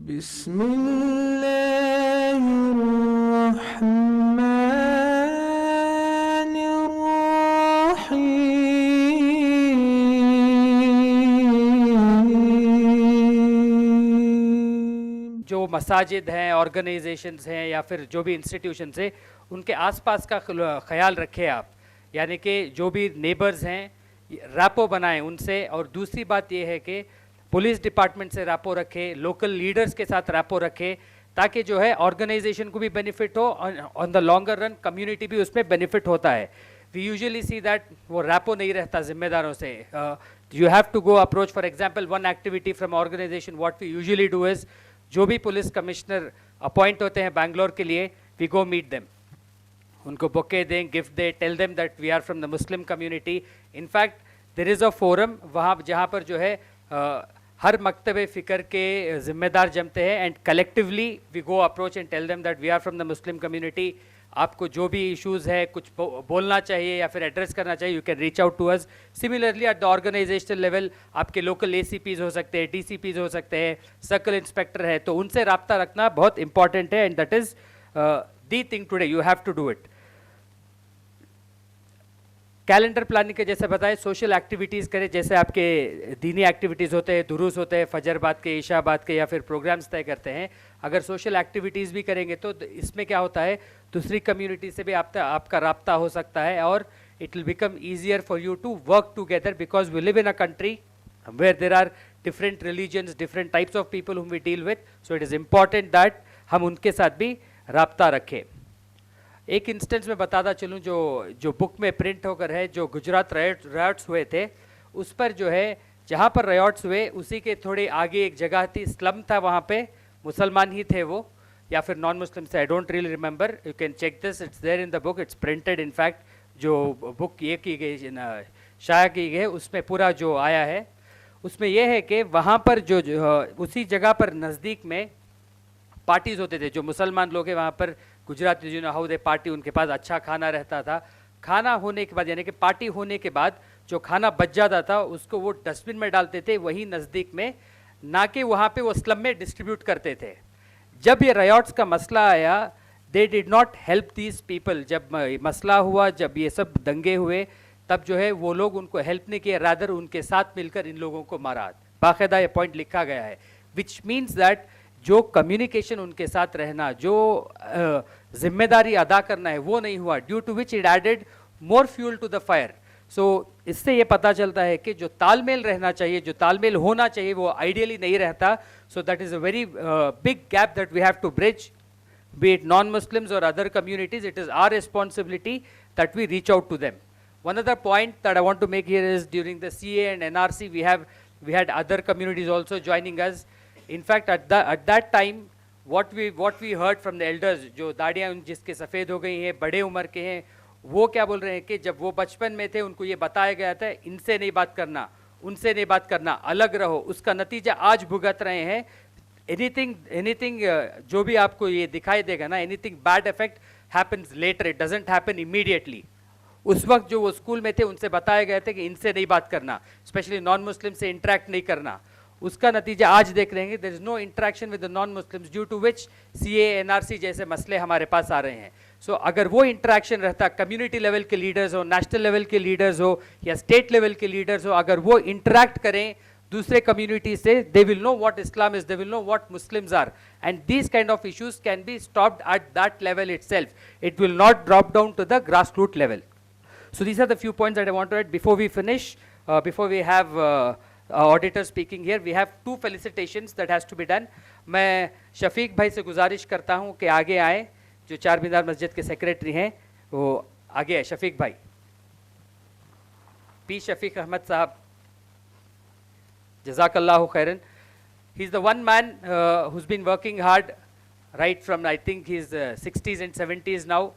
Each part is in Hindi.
बिस्मिल्लाहिर्रहमानिर्रहीम। जो मसाजिद हैं, ऑर्गेनाइजेशंस हैं या फिर जो भी इंस्टीट्यूशंस हैं, उनके आसपास का ख्याल रखें आप, यानी कि जो भी नेबर्स हैं रैपो बनाएं उनसे। और दूसरी बात ये है कि पुलिस डिपार्टमेंट से रैपो रखें, लोकल लीडर्स के साथ रैपो रखें, ताकि जो है ऑर्गेनाइजेशन को भी बेनिफिट हो, on the longer run community भी उसमें बेनिफिट होता है। वी यूजुअली सी दैट वो रैपो नहीं रहता जिम्मेदारों से। You have to go approach, for example one activity from organisation, what we usually do is, जो भी पुलिस कमिश्नर अपॉइंट होते हैं बैंगलोर के लिए, वी गो मीट देम, उनको बुके दें, गिफ्ट दें, tell them that we are from the Muslim community. In fact there is a forum वहाँ जहाँ पर जो है हर मकतबे फ़िक्र के ज़िम्मेदार जमते हैं, and collectively we go approach and tell them that we are from the Muslim community. आपको जो भी इश्यूज़ है, कुछ बोलना चाहिए या फिर एड्रेस करना चाहिए, you can reach out to us. Similarly at the organisational level आपके लोकल ACPs हो सकते हैं, DCPs हो सकते हैं, सर्कल इंस्पेक्टर है, तो उनसे रब्ता रखना बहुत इंपॉर्टेंट है, and that is the thing today, you have to do it. Calendar planning के जैसे बताए, सोशल एक्टिविटीज़ करें, जैसे आपके दीनी एक्टिविटीज़ होते हैं, दुरूस होते हैं, फजर बाद के, इशा बाद के, या फिर प्रोग्राम्स तय करते हैं। अगर सोशल एक्टिविटीज़ भी करेंगे तो इसमें क्या होता है, दूसरी कम्युनिटी से भी आपका राब्ता हो सकता है, और it will become easier for you to work together, because we live in a country where there are different religions, different types of people whom we deal with, so it is important that हम उनके साथ भी राब्ता रखें। एक इंस्टेंस में बताता चलूँ, जो बुक में प्रिंट होकर है, जो गुजरात रायट्स हुए थे, उस पर जो है जहाँ पर रायट्स हुए उसी के थोड़े आगे एक जगह थी, स्लम था, वहाँ पे मुसलमान ही थे वो, या फिर नॉन मुस्लिम थे, I don't really remember, you can check this, it's there in the book, it's printed. In fact जो बुक ये की गई, शाया की गई, उसमें पूरा जो आया है उसमें यह है कि वहाँ पर जो उसी जगह पर नज़दीक में पार्टीज़ होते थे, जो मुसलमान लोग हैं वहाँ पर, गुजराती जो हाउ दे पार्टी, उनके पास अच्छा खाना रहता था। खाना होने के बाद, यानी कि पार्टी होने के बाद जो खाना बच जाता था उसको वो डस्टबिन में डालते थे वहीं नज़दीक में, ना कि वहाँ पे वो स्लम में डिस्ट्रीब्यूट करते थे। जब ये रायट्स का मसला आया, they did not help these people. जब मसला हुआ, जब ये सब दंगे हुए, तब जो है वो लोग उनको हेल्प नहीं किया, रादर उनके साथ मिलकर इन लोगों को मारा। बाकायदा ये पॉइंट लिखा गया है, विच मीन्स दैट जो कम्युनिकेशन उनके साथ रहना, जो जिम्मेदारी अदा करना है, वो नहीं हुआ, due to which it added more fuel to the fire. So इससे ये पता चलता है कि जो तालमेल रहना चाहिए, जो तालमेल होना चाहिए, वो आइडियली नहीं रहता। So that is a very big gap that we have to bridge, be it non-Muslims or other communities. It is our responsibility that we reach out to them. One other point that I want to make here is, during the CA and NRC, we had other communities also joining us. In fact, at that time, what we heard from the elders, जो दाढ़ियाँ जिसके सफ़ेद हो गई हैं, बड़े उम्र के हैं, वो क्या बोल रहे हैं कि जब वो बचपन में थे उनको ये बताया गया था, इनसे नहीं बात करना, उनसे नहीं बात करना, अलग रहो। उसका नतीजा आज भुगत रहे हैं। एनीथिंग जो भी आपको ये दिखाई देगा ना, anything bad effect happens later, it doesn't happen immediately. उस वक्त जो वो स्कूल में थे उनसे बताया गया था कि इनसे नहीं बात करना, स्पेशली नॉन मुस्लिम से इंटरेक्ट नहीं करना। उसका नतीजा आज देख रहे हैं, there is no interaction with the non Muslims, due to which CA NRC जैसे मसले हमारे पास आ रहे हैं। सो अगर वो इंटरेक्शन रहता, कम्युनिटी लेवल के लीडर्स हो, नेशनल लेवल के लीडर्स हो, या स्टेट लेवल के लीडर्स हो, अगर वो इंटरेक्ट करें दूसरे कम्युनिटी से, they will know what Islam is, they will know what Muslims are, and these kind of issues can be stopped at that level itself. It will not drop down to the grassroots level. So these are the few points that I want to add before we finish. Before we have auditor speaking here, we have 2 felicitations that has to be done. मैं शफीक भाई से गुजारिश करता हूँ कि आगे आए, जो चार मीनार मस्जिद के सेक्रेटरी हैं, वो आगे आए। शफीक भाई, P शफीक अहमद साहब, Jazakallahu khairan. He's the one man who's been working hard right from, I think, his 60s and 70s now.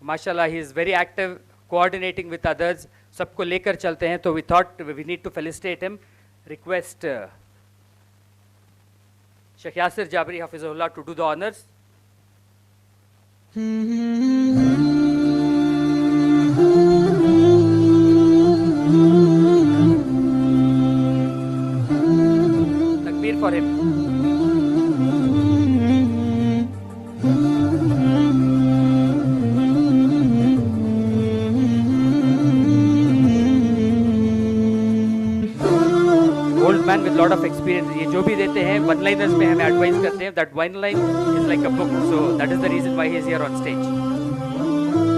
Mashallah, he is very active, coordinating with others. सबको लेकर चलते हैं, तो we thought we need to felicitate him. Request Sheikh Yasir Jabri Hafizullah to do the honors. For him. Lot of experience. ये जो भी देते हैं वन लाइनर्स में हमें एडवाइस करते हैं. That one line is like a book, so that is the reason why he is here on stage.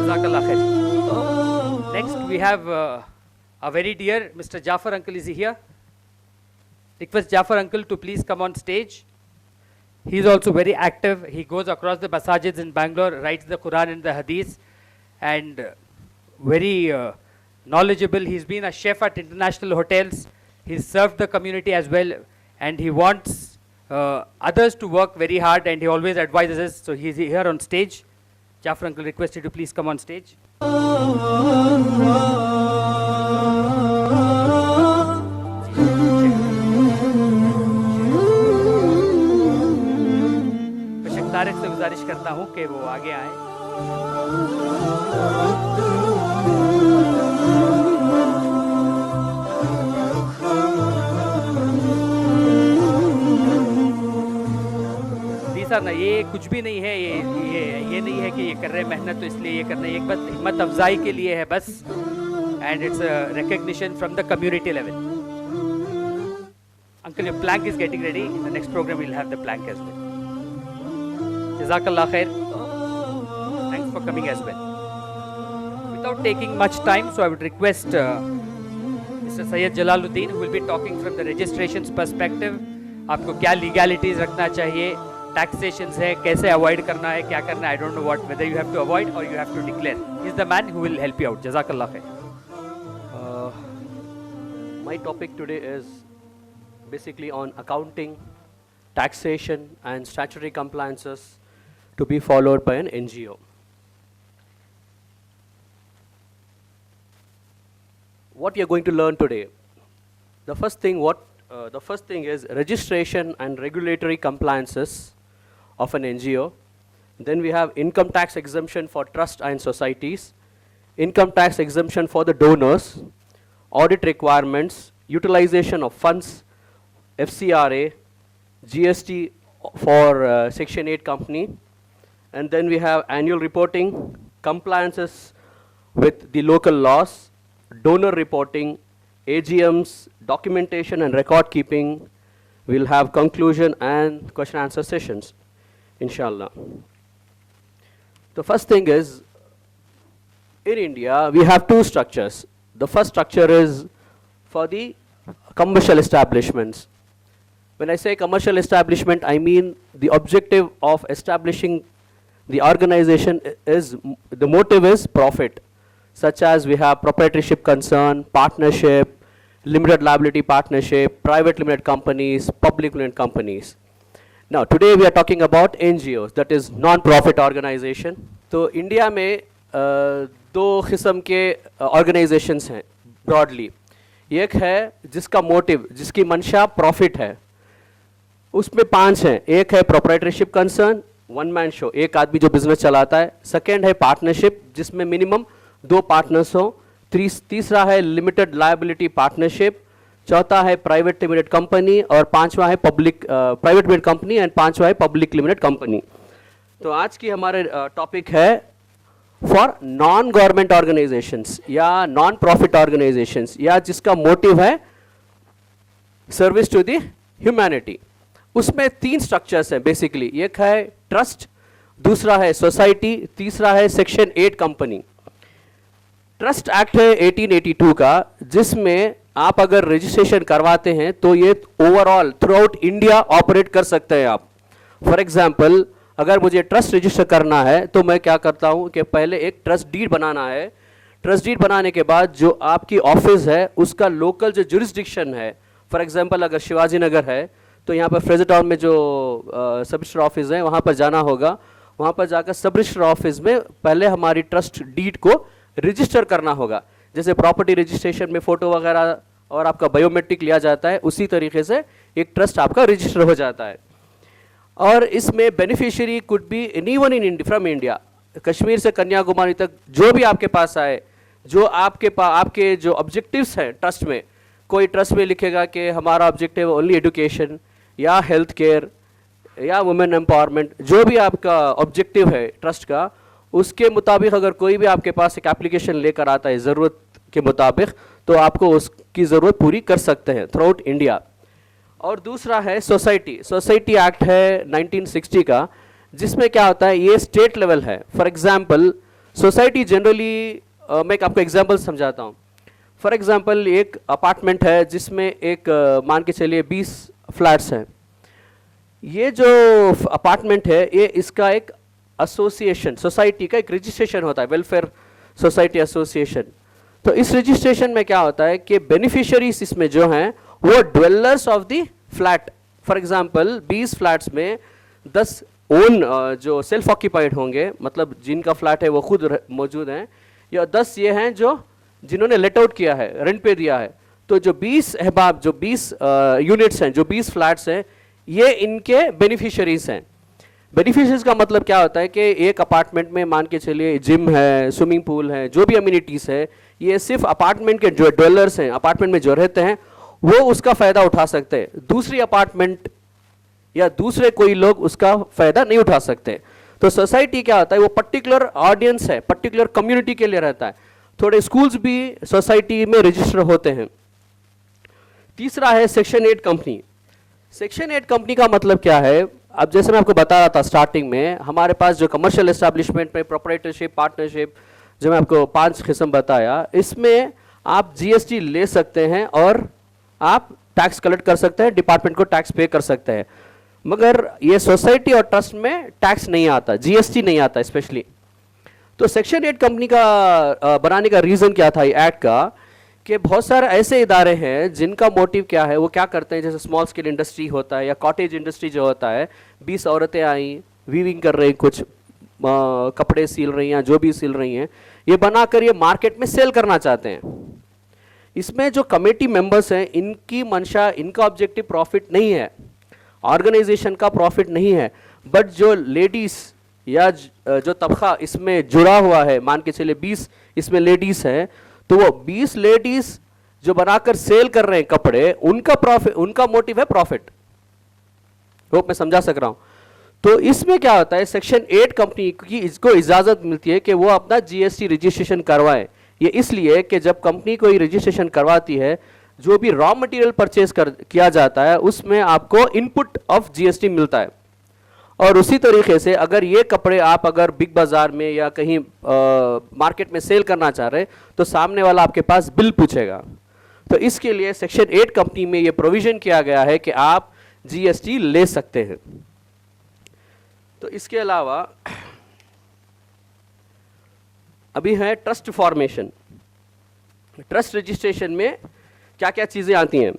जज़ाकल्लाह खैर. Next we have a very dear Mr. Jafar uncle is here. Request Jafar uncle to please come on stage. He is also very active. He goes across the masajids in Bangalore, writes the Quran and the Hadith, and very knowledgeable. He's been a chef at international hotels. He's served the community as well, and he wants others to work very hard, and he always advises us. So he's here on stage. Jafar uncle, request you to please come on stage. Tariq से गुजारिश करता हूँ कि वो आगे आए. ना ये कुछ भी नहीं है. ये नहीं है कि ये कर रहे हैं मेहनत तो इसलिए ये करना है. एक बात हिम्मत अफजाई के लिए है बस. And it's recognition from the community level. Uncle your plan is getting ready. In the next programme we will have the plan as well. Jazakallah khair. Thanks for coming as well. Without taking much time, so I would request Mr. Syed Jalaluddin, who will be talking from the registrations perspective. आपको क्या legalities रखना चाहिए, taxations है, कैसे avoid करना है, क्या करना है, I don't know what, whether you have to avoid or you have to declare. He's the man who will help you out. Jazakallah khair. My topic today is basically on accounting, taxation and statutory compliances to be followed by an NGO. What we are going to learn today, the first thing is registration and regulatory compliances of an NGO. Then we have income tax exemption for trust and societies, income tax exemption for the donors, audit requirements, utilization of funds, FCRA, GST for Section 8 company, and then we have annual reporting, compliances with the local laws, donor reporting, AGMs, documentation and record keeping. We'll have conclusion and question answer sessions, inshallah. The first thing is, in India, we have two structures. The first structure is for the commercial establishments. When I say commercial establishment, I mean the objective of establishing the organization is, the motive is profit, such as we have proprietorship concern, partnership, limited liability partnership, private limited companies, public limited companies. Now today we are talking about NGOs, that is non-profit organization. तो इंडिया में दो किस्म के organizations हैं broadly. एक है जिसका motive, जिसकी मंशा profit है, उसमें 5 हैं. एक है proprietorship concern, one man show, एक आदमी जो बिजनेस चलाता है. सेकेंड है पार्टनरशिप, जिसमें मिनिमम 2 पार्टनर्स हो. तीसरा है लिमिटेड लायबिलिटी पार्टनरशिप. चौथा है प्राइवेट लिमिटेड कंपनी, और पांचवा है public private limited company, and पांचवा है पब्लिक लिमिटेड कंपनी. तो आज की हमारे टॉपिक है फॉर नॉन गवर्नमेंट ऑर्गेनाइजेशंस या नॉन प्रॉफिट ऑर्गेनाइजेशंस, या जिसका मोटिव है सर्विस टू द ह्यूमैनिटी. उसमें 3 स्ट्रक्चर्स हैं बेसिकली. एक है ट्रस्ट, दूसरा है सोसाइटी, तीसरा है सेक्शन 8 कंपनी. ट्रस्ट एक्ट है 1882 का, जिसमें आप अगर रजिस्ट्रेशन करवाते हैं तो ये overall through out India operate कर सकते हैं आप. फॉर एग्जांपल, अगर मुझे ट्रस्ट रजिस्टर करना है तो मैं क्या करता हूं कि पहले एक ट्रस्ट डीड बनाना है. ट्रस्ट डीड बनाने के बाद जो आपकी ऑफिस है उसका लोकल जो जुरिस्डिक्शन है, फॉर एग्जांपल अगर शिवाजी नगर है तो यहाँ पर फ्रेजर टाउन में जो सब रजिस्टर ऑफिस है वहाँ पर जाना होगा. वहाँ पर जाकर सब रजिस्टर ऑफिस में पहले हमारी ट्रस्ट डीड को रजिस्टर करना होगा. जैसे प्रॉपर्टी रजिस्ट्रेशन में फ़ोटो वगैरह और आपका बायोमेट्रिक लिया जाता है, उसी तरीके से एक ट्रस्ट आपका रजिस्टर हो जाता है. और इसमें beneficiary could be anyone in from India, Kashmir से कन्याकुमारी तक जो भी आपके पास आए, जो आपके जो ऑब्जेक्टिव्स हैं ट्रस्ट में. कोई ट्रस्ट में लिखेगा कि हमारा ऑब्जेक्टिव ओनली एजुकेशन या हेल्थ केयर या वुमेन एम्पावरमेंट, जो भी आपका ऑब्जेक्टिव है ट्रस्ट का, उसके मुताबिक अगर कोई भी आपके पास एक एप्लीकेशन लेकर आता है ज़रूरत के मुताबिक, तो आपको उसकी ज़रूरत पूरी कर सकते हैं थ्रू आउट इंडिया. और दूसरा है सोसाइटी। सोसाइटी एक्ट है 1960 का, जिसमें क्या होता है, ये स्टेट लेवल है। फॉर एग्जांपल सोसाइटी जनरली, मैं आपको एग्जांपल समझाता हूँ। फॉर एग्जांपल एक अपार्टमेंट है जिसमें एक मान के चलिए 20 फ्लैट्स हैं। ये जो अपार्टमेंट है ये इसका एक एसोसिएशन, सोसाइटी का एक रजिस्ट्रेशन होता है, वेलफेयर सोसाइटी एसोसिएशन। तो इस रजिस्ट्रेशन में क्या होता है कि बेनिफिशियरीज इसमें जो हैं वो dwellers of the flat. For example 20 flats में 10 ओन जो सेल्फ ऑक्यूपाइड होंगे, मतलब जिनका फ्लैट है वो खुद मौजूद हैं, या 10 ये हैं जो जिन्होंने लेट आउट किया है, रेंट पे दिया है। तो जो 20 अहबाब, जो 20 यूनिट्स हैं, जो 20 फ्लैट्स हैं, ये इनके बेनिफिशियरीज हैं। बेनिफिशियरीज का मतलब क्या होता है कि एक अपार्टमेंट में मान के चलिए जिम है, स्विमिंग पूल है, जो भी अम्यूनिटीज़ है, ये सिर्फ अपार्टमेंट के जो ड्वेलर्स हैं, अपार्टमेंट में जो रहते हैं, वो उसका फ़ायदा उठा सकते हैं। दूसरी अपार्टमेंट या दूसरे कोई लोग उसका फ़ायदा नहीं उठा सकते। तो सोसाइटी क्या होता है, वो पर्टिकुलर ऑडियंस है, पर्टिकुलर कम्युनिटी के लिए रहता है। थोड़े स्कूल्स भी सोसाइटी में रजिस्टर होते हैं। तीसरा है सेक्शन 8 कंपनी। सेक्शन 8 कंपनी का मतलब क्या है, अब जैसे मैं आपको बता रहा था स्टार्टिंग में, हमारे पास जो कमर्शियल एस्टैब्लिशमेंट में प्रोप्राइटरशिप, पार्टनरशिप, जो मैं आपको 5 किस्म बताया, इसमें आप जीएसटी ले सकते हैं और आप टैक्स कलेक्ट कर सकते हैं, डिपार्टमेंट को टैक्स पे कर सकते हैं। मगर ये सोसाइटी और ट्रस्ट में टैक्स नहीं आता, जीएसटी नहीं आता स्पेशली। तो सेक्शन 8 कंपनी का बनाने का रीज़न क्या था एक्ट का, कि बहुत सारे ऐसे इदारे हैं जिनका मोटिव क्या है, वो क्या करते हैं, जैसे स्मॉल स्केल इंडस्ट्री होता है या कॉटेज इंडस्ट्री जो होता है, 20 औरतें आई, वीविंग कर रही, कुछ कपड़े सिल रही हैं, जो भी सिल रही हैं, ये बनाकर ये मार्केट में सेल करना चाहते हैं। इसमें जो कमेटी मेंबर्स हैं, इनकी मंशा, इनका ऑब्जेक्टिव प्रॉफिट नहीं है, ऑर्गेनाइजेशन का प्रॉफिट नहीं है, बट जो लेडीज़ या जो तबका इसमें जुड़ा हुआ है, मान के चलिए 20 इसमें लेडीज़ हैं, तो वो 20 लेडीज जो बनाकर सेल कर रहे हैं कपड़े, उनका प्रॉफिट, उनका मोटिव है प्रॉफिट। होप मैं समझा सक रहा हूं। तो इसमें क्या होता है, सेक्शन 8 कंपनी की इसको इजाजत मिलती है कि वो अपना जीएसटी रजिस्ट्रेशन करवाए। ये इसलिए कि जब कंपनी कोई रजिस्ट्रेशन करवाती है, जो भी रॉ मटेरियल परचेज किया जाता है, उसमें आपको इनपुट ऑफ जीएसटी मिलता है। और उसी तरीके से अगर ये कपड़े आप अगर बिग बाजार में या कहीं मार्केट में सेल करना चाह रहे हैं, तो सामने वाला आपके पास बिल पूछेगा। तो इसके लिए सेक्शन 8 कंपनी में ये प्रोविजन किया गया है कि आप जीएसटी ले सकते हैं। तो इसके अलावा अभी है ट्रस्ट फॉर्मेशन। ट्रस्ट रजिस्ट्रेशन में क्या क्या चीज़ें आती हैं?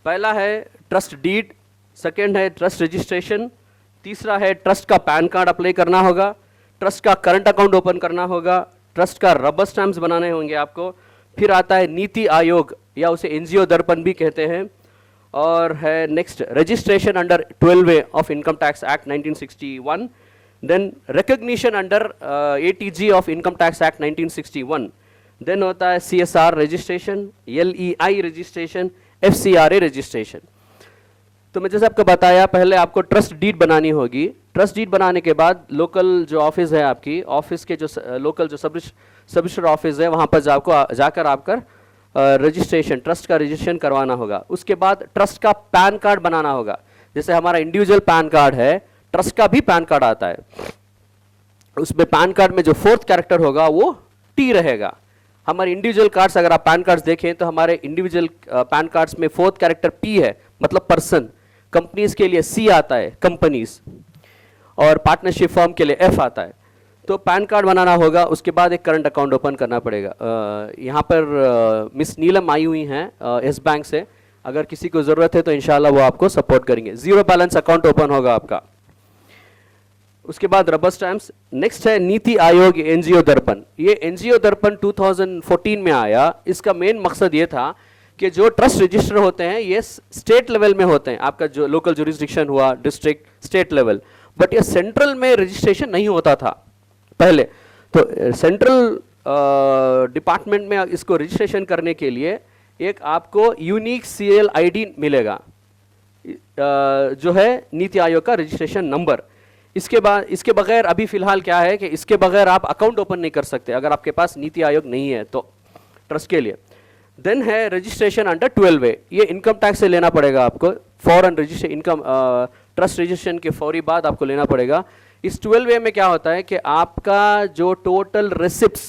पहला है ट्रस्ट डीड, सेकेंड है ट्रस्ट रजिस्ट्रेशन, तीसरा है ट्रस्ट का पैन कार्ड अप्लाई करना होगा, ट्रस्ट का करंट अकाउंट ओपन करना होगा, ट्रस्ट का रबर स्टैम्प्स बनाने होंगे आपको, फिर आता है नीति आयोग या उसे एनजीओ दर्पण भी कहते हैं, और है next registration under 12A of income tax act 1961, then recognition under ATG of income tax act 1961, then होता है CSR registration, LEI registration, FCRA registration. तो मैं जैसे आपको बताया, पहले आपको ट्रस्ट डीड बनानी होगी। ट्रस्ट डीड बनाने के बाद लोकल जो ऑफिस है आपकी, ऑफिस के जो लोकल जो सब रजिस्टर ऑफिस है, वहाँ पर जाकर आपका रजिस्ट्रेशन, ट्रस्ट का रजिस्ट्रेशन करवाना होगा। उसके बाद ट्रस्ट का पैन कार्ड बनाना होगा। जैसे हमारा इंडिविजुअल पैन कार्ड है, ट्रस्ट का भी पैन कार्ड आता है। उसमें पैन कार्ड में जो 4th कैरेक्टर होगा वो T रहेगा। हमारे इंडिविजुअल कार्ड्स अगर आप पैन कार्ड्स देखें तो हमारे इंडिविजुअल पैन कार्ड्स में 4th कैरेक्टर P है, मतलब पर्सन। कंपनीज के लिए C आता है, कंपनीज, और पार्टनरशिप फर्म के लिए F आता है। तो पैन कार्ड बनाना होगा। उसके बाद एक करंट अकाउंट ओपन करना पड़ेगा। यहाँ पर मिस नीलम आई हुई हैं येस बैंक से, अगर किसी को ज़रूरत है तो इंशाल्लाह वो आपको सपोर्ट करेंगे। 0 बैलेंस अकाउंट ओपन होगा आपका। उसके बाद रबर स्टैम्प्स। नेक्स्ट है नीति आयोग एनजीओ दर्पण। ये एनजीओ दर्पण 2014 में आया। इसका मेन मकसद ये था कि जो ट्रस्ट रजिस्टर होते हैं ये स्टेट लेवल में होते हैं, आपका जो लोकल जुरिस्डिक्शन हुआ, डिस्ट्रिक्ट, स्टेट लेवल, बट ये सेंट्रल में रजिस्ट्रेशन नहीं होता था पहले। तो सेंट्रल डिपार्टमेंट में इसको रजिस्ट्रेशन करने के लिए एक आपको यूनिक सीरियल आईडी मिलेगा, जो है नीति आयोग का रजिस्ट्रेशन नंबर। इसके बगैर अभी फिलहाल क्या है कि इसके बगैर आप अकाउंट ओपन नहीं कर सकते अगर आपके पास नीति आयोग नहीं है तो ट्रस्ट के लिए। देन है रजिस्ट्रेशन अंडर 12A, ये इनकम टैक्स से लेना पड़ेगा आपको, फॉरन रजिस्ट्रेशन इनकम ट्रस्ट रजिस्ट्रेशन के फौरी बाद आपको लेना पड़ेगा। इस 12A में क्या होता है कि आपका जो टोटल रिसिप्ट्स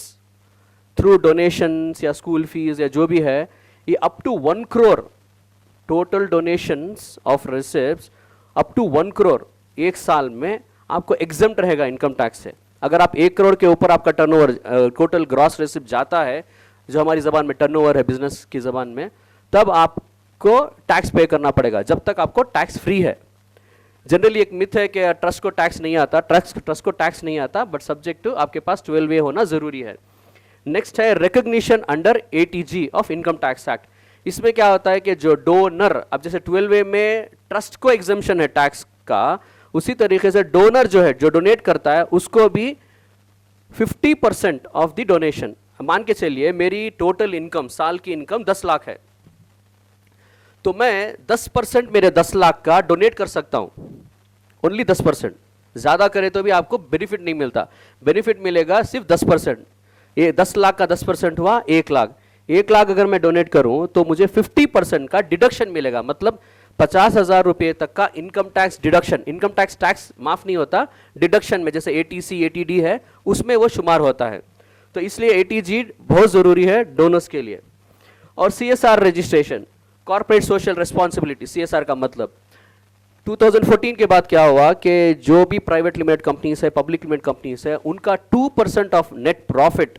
थ्रू डोनेशंस या स्कूल फीस या जो भी है, ये up to 1 crore total donations of receipts up to 1 crore एक साल में आपको एग्जम्प्ट रहेगा इनकम टैक्स से। अगर आप 1 करोड़ के ऊपर आपका टर्नओवर टोटल ग्रॉस रिसिप्ट जाता है, जो हमारी ज़बान में टर्नओवर है बिजनेस की ज़बान में, तब आपको टैक्स पे करना पड़ेगा, जब तक आपको टैक्स फ्री है। जनरली एक मिथ है कि ट्रस्ट को टैक्स नहीं आता, ट्रस्ट को टैक्स नहीं आता, बट सब्जेक्ट टू आपके पास 12A होना ज़रूरी है। नेक्स्ट है recognition under ATG of income tax act. इसमें क्या होता है कि जो डोनर, अब जैसे 12A में ट्रस्ट को एग्जम्पशन है टैक्स का, उसी तरीके से डोनर जो है, जो डोनेट करता है, उसको भी 50% ऑफ द डोनेशन, मान के चलिए मेरी टोटल इनकम, साल की इनकम 10 लाख है, तो मैं 10% मेरे 10 लाख का डोनेट कर सकता हूं, ओनली 10%। ज्यादा करे तो भी आपको बेनिफिट नहीं मिलता, बेनिफिट मिलेगा सिर्फ 10%। ये 10 लाख का 10% हुआ 1 लाख। 1 लाख अगर मैं डोनेट करूं तो मुझे 50% का डिडक्शन मिलेगा, मतलब 50,000 रुपये तक का income tax deduction. Income tax माफ नहीं होता, डिडक्शन में जैसे ATC ATD है उसमें वो शुमार होता है। तो इसलिए ATG बहुत जरूरी है डोनर्स के लिए। और CSR registration, corporate social responsibility, CSR का मतलब 2014 के बाद क्या हुआ कि जो भी प्राइवेट लिमिटेड कंपनीज है, पब्लिक लिमिटेड कंपनीज है, उनका 2% ऑफ नेट प्रॉफिट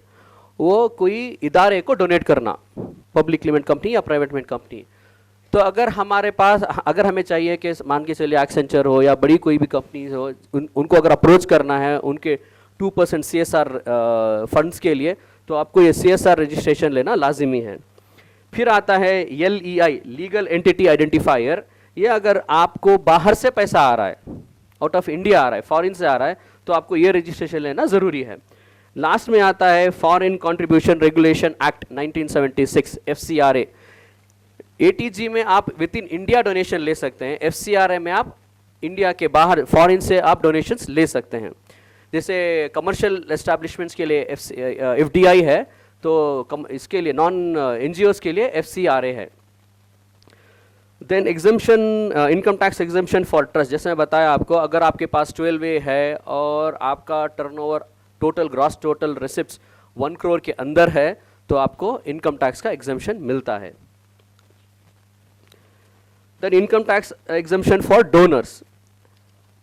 वो कोई इदारे को डोनेट करना, पब्लिक लिमिटेड कंपनी या प्राइवेट लिमिटेड कंपनी। तो अगर हमारे पास, अगर हमें चाहिए कि मान के चलिए एक्सेंचर हो या बड़ी कोई भी कंपनी हो, उनको अगर अप्रोच करना है उनके 2% CSR फंड्स के लिए, तो आपको ये CSR रजिस्ट्रेशन लेना लाजिमी है। फिर आता है LEI, लीगल एंटिटी आइडेंटिफायर। ये अगर आपको बाहर से पैसा आ रहा है, आउट ऑफ इंडिया आ रहा है, फॉरेन से आ रहा है, तो आपको ये रजिस्ट्रेशन लेना ज़रूरी है। लास्ट में आता है foreign contribution regulation act 1976, FCRA। ATG में आप विद इन इंडिया डोनेशन ले सकते हैं, FCRA में आप इंडिया के बाहर, फॉरेन से आप डोनेशंस ले सकते हैं। जैसे कमर्शियल एस्टैब्लिशमेंट्स के लिए FDI है, तो इसके लिए नॉन NGOs के लिए FCRA है। Then exemption, income tax exemption for trust, जैसे मैं बताया आपको, अगर आपके पास 12A है और आपका turnover total gross total receipts 1 crore के अंदर है, तो आपको इनकम टैक्स का एग्जम्पशन मिलता है। Then income tax exemption for donors,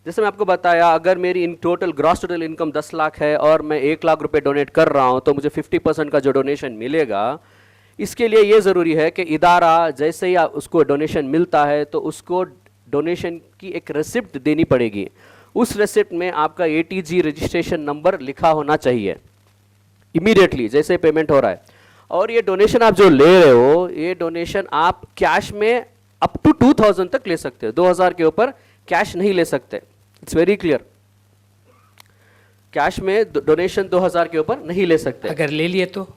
जैसे मैं आपको बताया, अगर मेरी total gross total income 10 lakh है और मैं 1 लाख रुपए डोनेट कर रहा हूं, तो मुझे 50% का जो डोनेशन मिलेगा। इसके लिए ये ज़रूरी है कि इदारा जैसे ही उसको डोनेशन मिलता है तो उसको डोनेशन की एक रिसिप्ट देनी पड़ेगी। उस रिसिप्ट में आपका ATG रजिस्ट्रेशन नंबर लिखा होना चाहिए इमीडिएटली जैसे पेमेंट हो रहा है। और ये डोनेशन आप जो ले रहे हो, ये डोनेशन आप कैश में अप टू 2000 तक ले सकते हो, 2000 के ऊपर कैश नहीं ले सकते। इट्स वेरी क्लियर, कैश में डोनेशन 2000 के ऊपर नहीं ले सकते। अगर ले लिए तो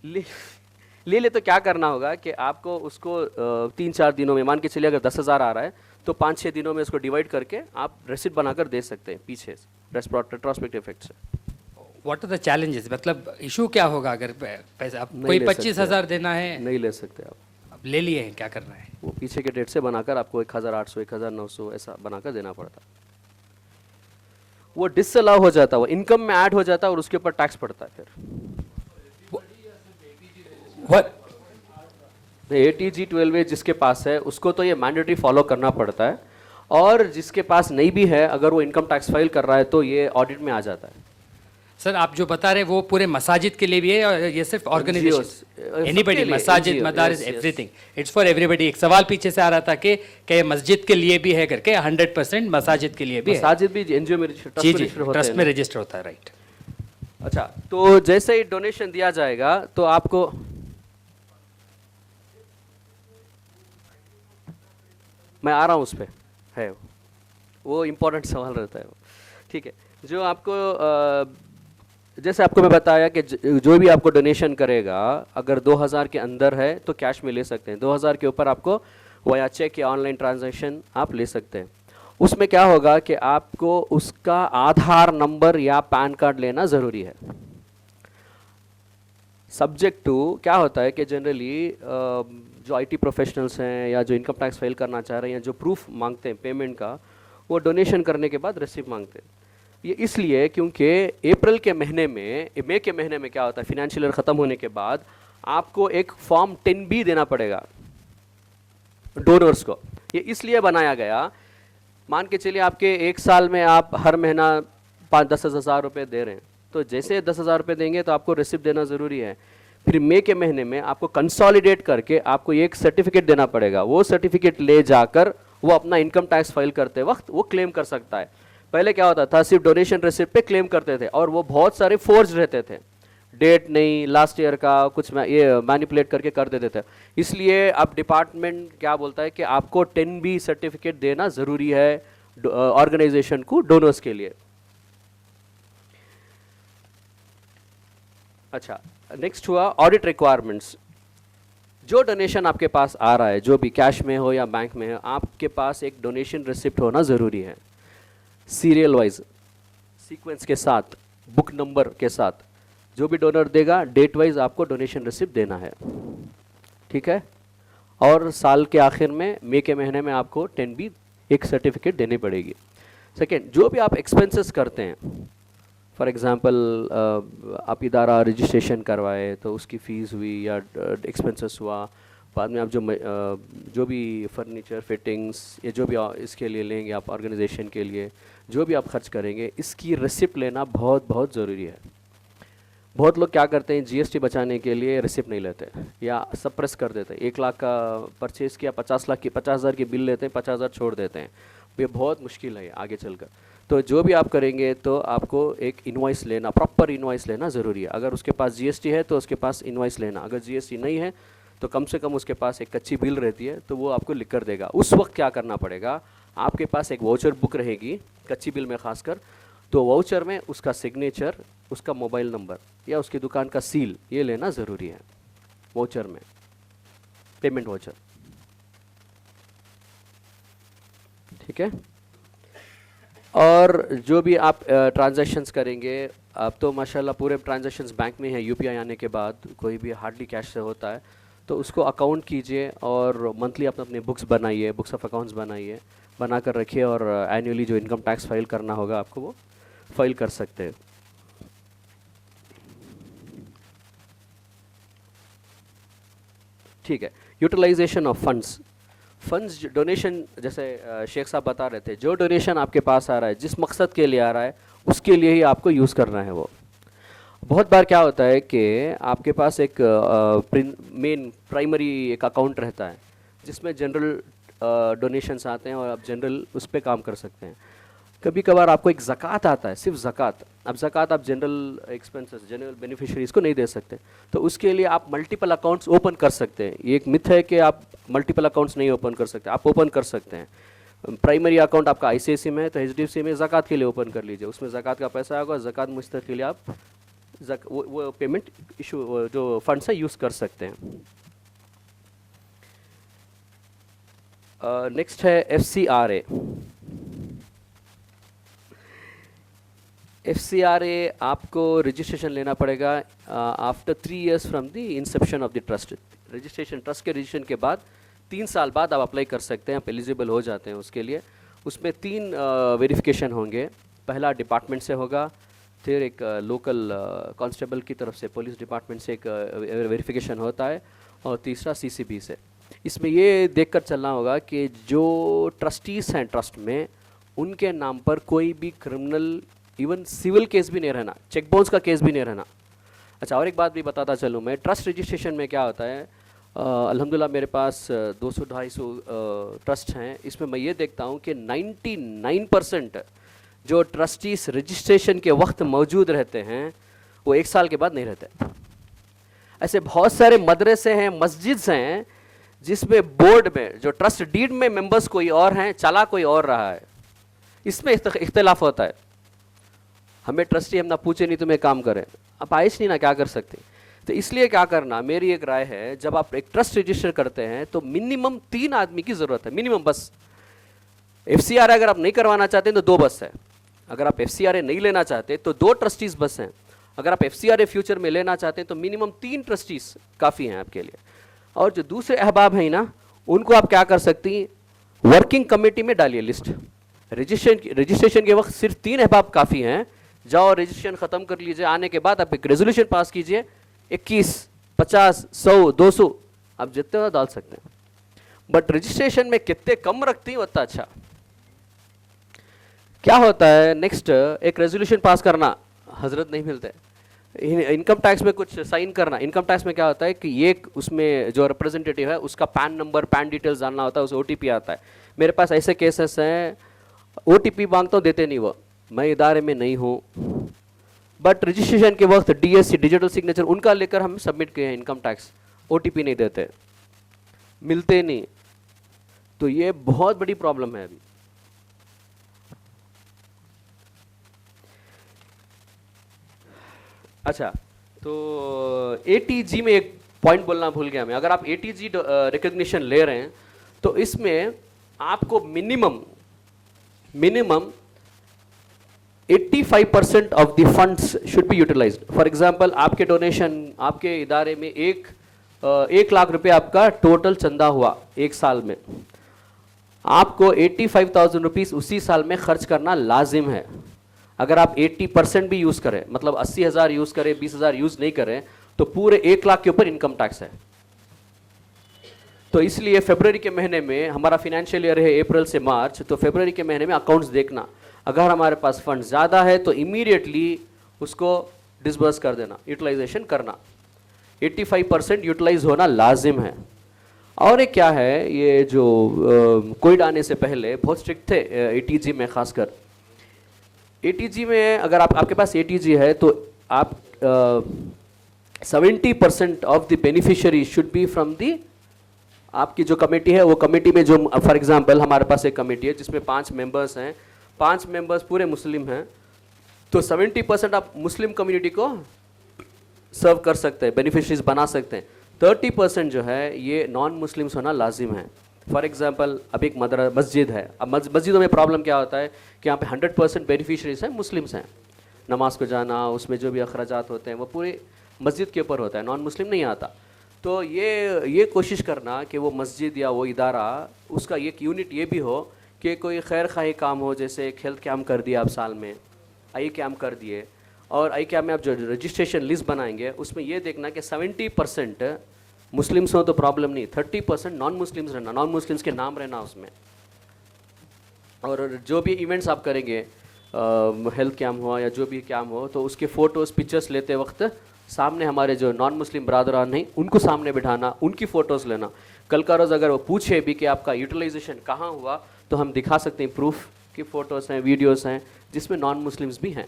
ले तो क्या करना होगा कि आपको उसको 3-4 दिनों में, मान के चलिए अगर 10,000 आ रहा है तो 5-6 दिनों में उसको डिवाइड करके आप रेसिप्ट बनाकर दे सकते हैं पीछे रेट्रोस्पेक्टिव इफेक्ट से। व्हाट आर द चैलेंजेस, मतलब इशू क्या होगा अगर पैसा आप कोई 25,000 देना है? नहीं ले सकते आप, अब ले लिए हैं, क्या करना है? वो पीछे के डेट से बनाकर आपको 1,800 1,900 ऐसा बनाकर देना पड़ता। वो डिसअलाउ हो जाता, वो इनकम में ऐड हो जाता और उसके ऊपर टैक्स पड़ता है। फिर ATG 12A जिसके पास है उसको तो ये मैंडेटरी फॉलो करना पड़ता है, और जिसके पास नहीं भी है, अगर वो इनकम टैक्स फाइल कर रहा है तो ये ऑडिट में आ जाता है। सर आप जो बता रहे हैं वो पूरे मसाजिद के लिए भी है, और ये सिर्फ ऑर्गेनाइजेशन, एनीबडी, मसाजिद, मदारिस, एवरीथिंग, इट्स फॉर एवरीबडी। एक सवाल पीछे से आ रहा था कि मस्जिद के लिए भी है करके, 100% मसाजिद के लिए भी है। मसाजिद भी NGO में ट्रस्ट में रजिस्टर होता है, राइट? अच्छा, तो जैसे ही डोनेशन दिया जाएगा तो आपको मैं आ रहा हूँ उस पर, है वो इम्पोर्टेंट सवाल रहता है वो, ठीक है। जो आपको जैसे आपको मैं बताया कि जो भी आपको डोनेशन करेगा, अगर 2000 के अंदर है तो कैश में ले सकते हैं, 2000 के ऊपर आपको वाया चेक या ऑनलाइन ट्रांजैक्शन आप ले सकते हैं। उसमें क्या होगा कि आपको उसका आधार नंबर या पैन कार्ड लेना ज़रूरी है। सब्जेक्ट टू क्या होता है कि जनरली जो आईटी प्रोफेशनल्स हैं या जो इनकम टैक्स फाइल करना चाह रहे हैं, जो प्रूफ मांगते हैं पेमेंट का, वो डोनेशन करने के बाद रिसिप्ट मांगते हैं। ये इसलिए क्योंकि अप्रैल के महीने में, मई के महीने में क्या होता है, फिनेंशियल ईयर ख़त्म होने के बाद आपको एक फॉर्म 10B देना पड़ेगा डोनर्स को। ये इसलिए बनाया गया, मान के चलिए आपके एक साल में आप हर महीना 5-10 हज़ार रुपये दे रहे हैं, तो जैसे 10 हज़ार रुपये देंगे तो आपको रिसिप्ट देना ज़रूरी है। फिर मई के महीने में आपको कंसोलिडेट करके आपको एक सर्टिफिकेट देना पड़ेगा। वो सर्टिफिकेट ले जाकर वो अपना इनकम टैक्स फाइल करते वक्त वो क्लेम कर सकता है। पहले क्या होता था, सिर्फ डोनेशन रिसिप्ट पे क्लेम करते थे और वो बहुत सारे फोर्ज रहते थे, डेट नहीं, लास्ट ईयर का कुछ ये मैनिपुलेट करके कर देते थे। इसलिए अब डिपार्टमेंट क्या बोलता है कि आपको 10B सर्टिफिकेट देना ज़रूरी है ऑर्गेनाइजेशन को, डोनर्स के लिए। अच्छा, नेक्स्ट हुआ ऑडिट रिक्वायरमेंट्स। जो डोनेशन आपके पास आ रहा है, जो भी कैश में हो या बैंक में हो, आपके पास एक डोनेशन रिसिप्ट होना ज़रूरी है, सीरियल वाइज, सीक्वेंस के साथ, बुक नंबर के साथ। जो भी डोनर देगा डेट वाइज आपको डोनेशन रिसिप्ट देना है, ठीक है। और साल के आखिर में मई के महीने में आपको 10B एक सर्टिफिकेट देनी पड़ेगी। सेकेंड, जो भी आप एक्सपेंसेस करते हैं, फॉर एग्ज़ाम्पल आप इदारा रजिस्ट्रेशन करवाए तो उसकी फ़ीस हुई या एक्सपेंसेस हुआ, बाद में आप जो भी फर्नीचर फिटिंग्स या जो भी इसके लिए लेंगे आप ऑर्गेनाइजेशन के लिए, जो भी आप खर्च करेंगे, इसकी रिसिप्ट लेना बहुत बहुत ज़रूरी है। बहुत लोग क्या करते हैं, जीएसटी बचाने के लिए रिसिप्ट नहीं लेते या सप्रेस कर देते हैं। 1 लाख का परचेज़ किया, 50,000 की बिल लेते हैं, 50,000 छोड़ देते हैं। ये बहुत मुश्किल है आगे चलकर। तो जो भी आप करेंगे तो आपको एक इनवॉइस लेना, प्रॉपर इनवॉइस लेना ज़रूरी है। अगर उसके पास जीएसटी है तो उसके पास इनवॉइस लेना, अगर जीएसटी नहीं है तो कम से कम उसके पास एक कच्ची बिल रहती है तो वो आपको लिख कर देगा। उस वक्त क्या करना पड़ेगा, आपके पास एक वाउचर बुक रहेगी कच्ची बिल में खासकर, तो वाउचर में उसका सिग्नेचर, उसका मोबाइल नंबर या उसकी दुकान का सील, ये लेना ज़रूरी है वाउचर में, पेमेंट वाउचर, ठीक है। और जो भी आप ट्रांजैक्शंस करेंगे, अब तो माशाल्लाह पूरे ट्रांजैक्शंस बैंक में है, यूपीआई आने के बाद कोई भी हार्डली कैश से होता है, तो उसको अकाउंट कीजिए और मंथली अपने बुक्स बनाइए, बुक्स ऑफ अकाउंट्स बनाइए, बना कर रखिए और एनुअली जो इनकम टैक्स फाइल करना होगा आपको वो फाइल कर सकते हैं। ठीक है, utilisation of funds. Funds donation, जैसे शेख साहब बता रहे थे, जो डोनेशन आपके पास आ रहा है, जिस मकसद के लिए आ रहा है, उसके लिए ही आपको यूज़ करना है। वो बहुत बार क्या होता है कि आपके पास एक मेन प्राइमरी एक अकाउंट रहता है जिसमें जनरल डोनेशंस आते हैं और आप जनरल उस पर काम कर सकते हैं। कभी कभार आपको एक ज़कात आता है, सिर्फ ज़कात। अब ज़कात आप जनरल एक्सपेंसेस, जनरल बेनिफिशरीज़ को नहीं दे सकते, तो उसके लिए आप मल्टीपल अकाउंट्स ओपन कर सकते हैं। ये एक मिथ है कि आप मल्टीपल अकाउंट्स नहीं ओपन कर सकते, आप ओपन कर सकते हैं। प्राइमरी अकाउंट आपका आईसीआईसी में है तो एचडीएफसी में ज़कात के लिए ओपन कर लीजिए, उसमें ज़कात का पैसा आएगा, ज़कात मुस्तक के लिए आप वो पेमेंट इशू जो फंड्स है यूज़ कर सकते हैं। नेक्स्ट है FCRA। FCRA आपको रजिस्ट्रेशन लेना पड़ेगा after 3 years from the Inception of the trust. Registration, trust के रजिस्ट्रेशन के बाद 3 साल बाद आप अप्लाई कर सकते हैं, आप एलिजिबल हो जाते हैं उसके लिए। उसमें 3 वेरिफिकेशन होंगे। पहला डिपार्टमेंट से होगा, फिर एक लोकल कांस्टेबल की तरफ से, पुलिस डिपार्टमेंट से एक वेरिफिकेशन होता है, और तीसरा CCB से। इसमें ये देखकर चलना होगा कि जो ट्रस्टीज़ हैं ट्रस्ट में, उनके नाम पर कोई भी क्रिमिनल, इवन सिविल केस भी नहीं रहना, चेक बाउंस का केस भी नहीं रहना। अच्छा, और एक बात भी बताता चलूँ मैं, ट्रस्ट रजिस्ट्रेशन में क्या होता है, अल्हम्दुलिल्लाह मेरे पास 200-250 ट्रस्ट हैं। इसमें मैं ये देखता हूँ कि 99% जो ट्रस्टीज रजिस्ट्रेशन के वक्त मौजूद रहते हैं वो 1 साल के बाद नहीं रहते। ऐसे बहुत सारे मदरसे हैं, मस्जिद्स हैं, जिसमें बोर्ड में जो ट्रस्ट डीड में मेंबर्स कोई और हैं, चला कोई और रहा है। इसमें इख्तिलाफ होता है। हमें ट्रस्टी हम ना पूछे नहीं तुम्हें काम करें, आप आइश नहीं ना, क्या कर सकते। तो इसलिए क्या करना, मेरी एक राय है, जब आप एक ट्रस्ट रजिस्टर करते हैं तो मिनिमम 3 आदमी की ज़रूरत है, मिनिमम। बस FCRA अगर आप नहीं करवाना चाहते हैं तो 2 बस है। अगर आप FCRA नहीं लेना चाहते तो 2 ट्रस्टीज बस हैं। अगर आप FCRA फ्यूचर में लेना चाहते हैं तो मिनिमम 3 ट्रस्टीज काफ़ी हैं आपके लिए। और जो दूसरे अहबाब हैं ना, उनको आप क्या कर सकती हैं, वर्किंग कमेटी में डालिए लिस्ट। रजिस्ट्रेशन के वक्त सिर्फ 3 अहबाब काफ़ी हैं, जाओ रजिस्ट्रेशन ख़त्म कर लीजिए, आने के बाद आप एक रेजोल्यूशन पास कीजिए, 21, 50, 100, 200 आप जितने हो डाल सकते हैं। बट रजिस्ट्रेशन में कितने कम रखती हैं उतना अच्छा। क्या होता है नेक्स्ट, एक रेजोल्यूशन पास करना, हजरत नहीं मिलते। इनकम टैक्स में कुछ साइन करना, इनकम टैक्स में क्या होता है कि ये उसमें जो रिप्रेजेंटेटिव है उसका पैन नंबर, पैन डिटेल्स जानना होता है, उसे OTP आता है। मेरे पास ऐसे केसेस हैं, OTP मांगता हूँ देते नहीं, वो मैं इदारे में नहीं हूँ, बट रजिस्ट्रेशन के वक्त DSC डिजिटल सिग्नेचर उनका लेकर हम सबमिट किए हैं इनकम टैक्स, OTP नहीं देते, मिलते नहीं। तो ये बहुत बड़ी प्रॉब्लम है अभी। अच्छा, तो ATG में एक पॉइंट बोलना भूल गया मैं। अगर आप ATG रिकॉग्निशन ले रहे हैं तो इसमें आपको minimum 85% of the funds should be utilised. For example, आपके डोनेशन, आपके इदारे में 1 लाख रुपए आपका टोटल चंदा हुआ एक साल में, आपको 85,000 रुपीज़ उसी साल में खर्च करना लाजिम है। अगर आप 80% भी यूज़ करें, मतलब 80,000 यूज़ करें, 20,000 यूज़ नहीं करें, तो पूरे 1 लाख के ऊपर इनकम टैक्स है। तो इसलिए फरवरी के महीने में, हमारा फाइनेंशियल ईयर है अप्रैल से मार्च, तो फरवरी के महीने में अकाउंट्स देखना, अगर हमारे पास फंड ज़्यादा है तो इमीडिएटली उसको डिसबर्स कर देना, यूटिलाइजेशन करना। 85% यूटिलाइज होना लाजिम है। और एक क्या है, ये जो कोविड आने से पहले बहुत स्ट्रिक्ट थे ATG में, खासकर ATG में अगर आपके पास ATG है तो आप 70% of the beneficiary should be from the, आपकी जो कमेटी है वो कमेटी में जो, फॉर एग्जांपल हमारे पास एक कमेटी है जिसमें 5 मेंबर्स हैं, 5 मेंबर्स पूरे मुस्लिम हैं, तो 70% आप मुस्लिम कम्युनिटी को सर्व कर सकते हैं, बेनिफिशरीज बना सकते हैं। 30% जो है ये नॉन मुस्लिम्स होना लाजिम है। फॉर एग्जांपल, अब एक मस्जिद है, अब मस्जिदों में प्रॉब्लम क्या होता है कि यहाँ पे 100% बेनिफिशरीज हैं, मुस्लिम्स हैं, नमाज को जाना, उसमें जो भी अखराजात होते हैं वो पूरे मस्जिद के ऊपर होता है, नॉन मुस्लिम नहीं आता। तो ये कोशिश करना कि वो मस्जिद या वो इदारा, उसका एक यूनिट ये भी हो कि कोई खैर खाही काम हो, जैसे एक हेल्थ कैम्प कर दिया आप साल में, आई कैम्प कर दिए, और आई कैम्प में आप जो रजिस्ट्रेशन लिस्ट बनाएंगे उसमें ये देखना कि 70% मुस्लिम्स हो तो प्रॉब्लम नहीं, 30% नॉन मुस्लिम्स रहना, नॉन मुस्लिम्स के नाम रहना उसमें। और जो भी इवेंट्स आप करेंगे, हेल्थ कैम्प हो या जो भी कैम्प हो, तो उसके फ़ोटोज़ पिक्चर्स लेते वक्त सामने हमारे जो नॉन मुस्लिम बरादरान हैं उनको सामने बिठाना, उनकी फ़ोटोज़ लेना। कल का रोज़ अगर वो पूछे भी कि आपका यूटिलाइजेशन कहाँ हुआ, तो हम दिखा सकते हैं प्रूफ की फ़ोटोज़ हैं, वीडियोज़ हैं जिसमें नॉन मुस्लिम्स भी हैं।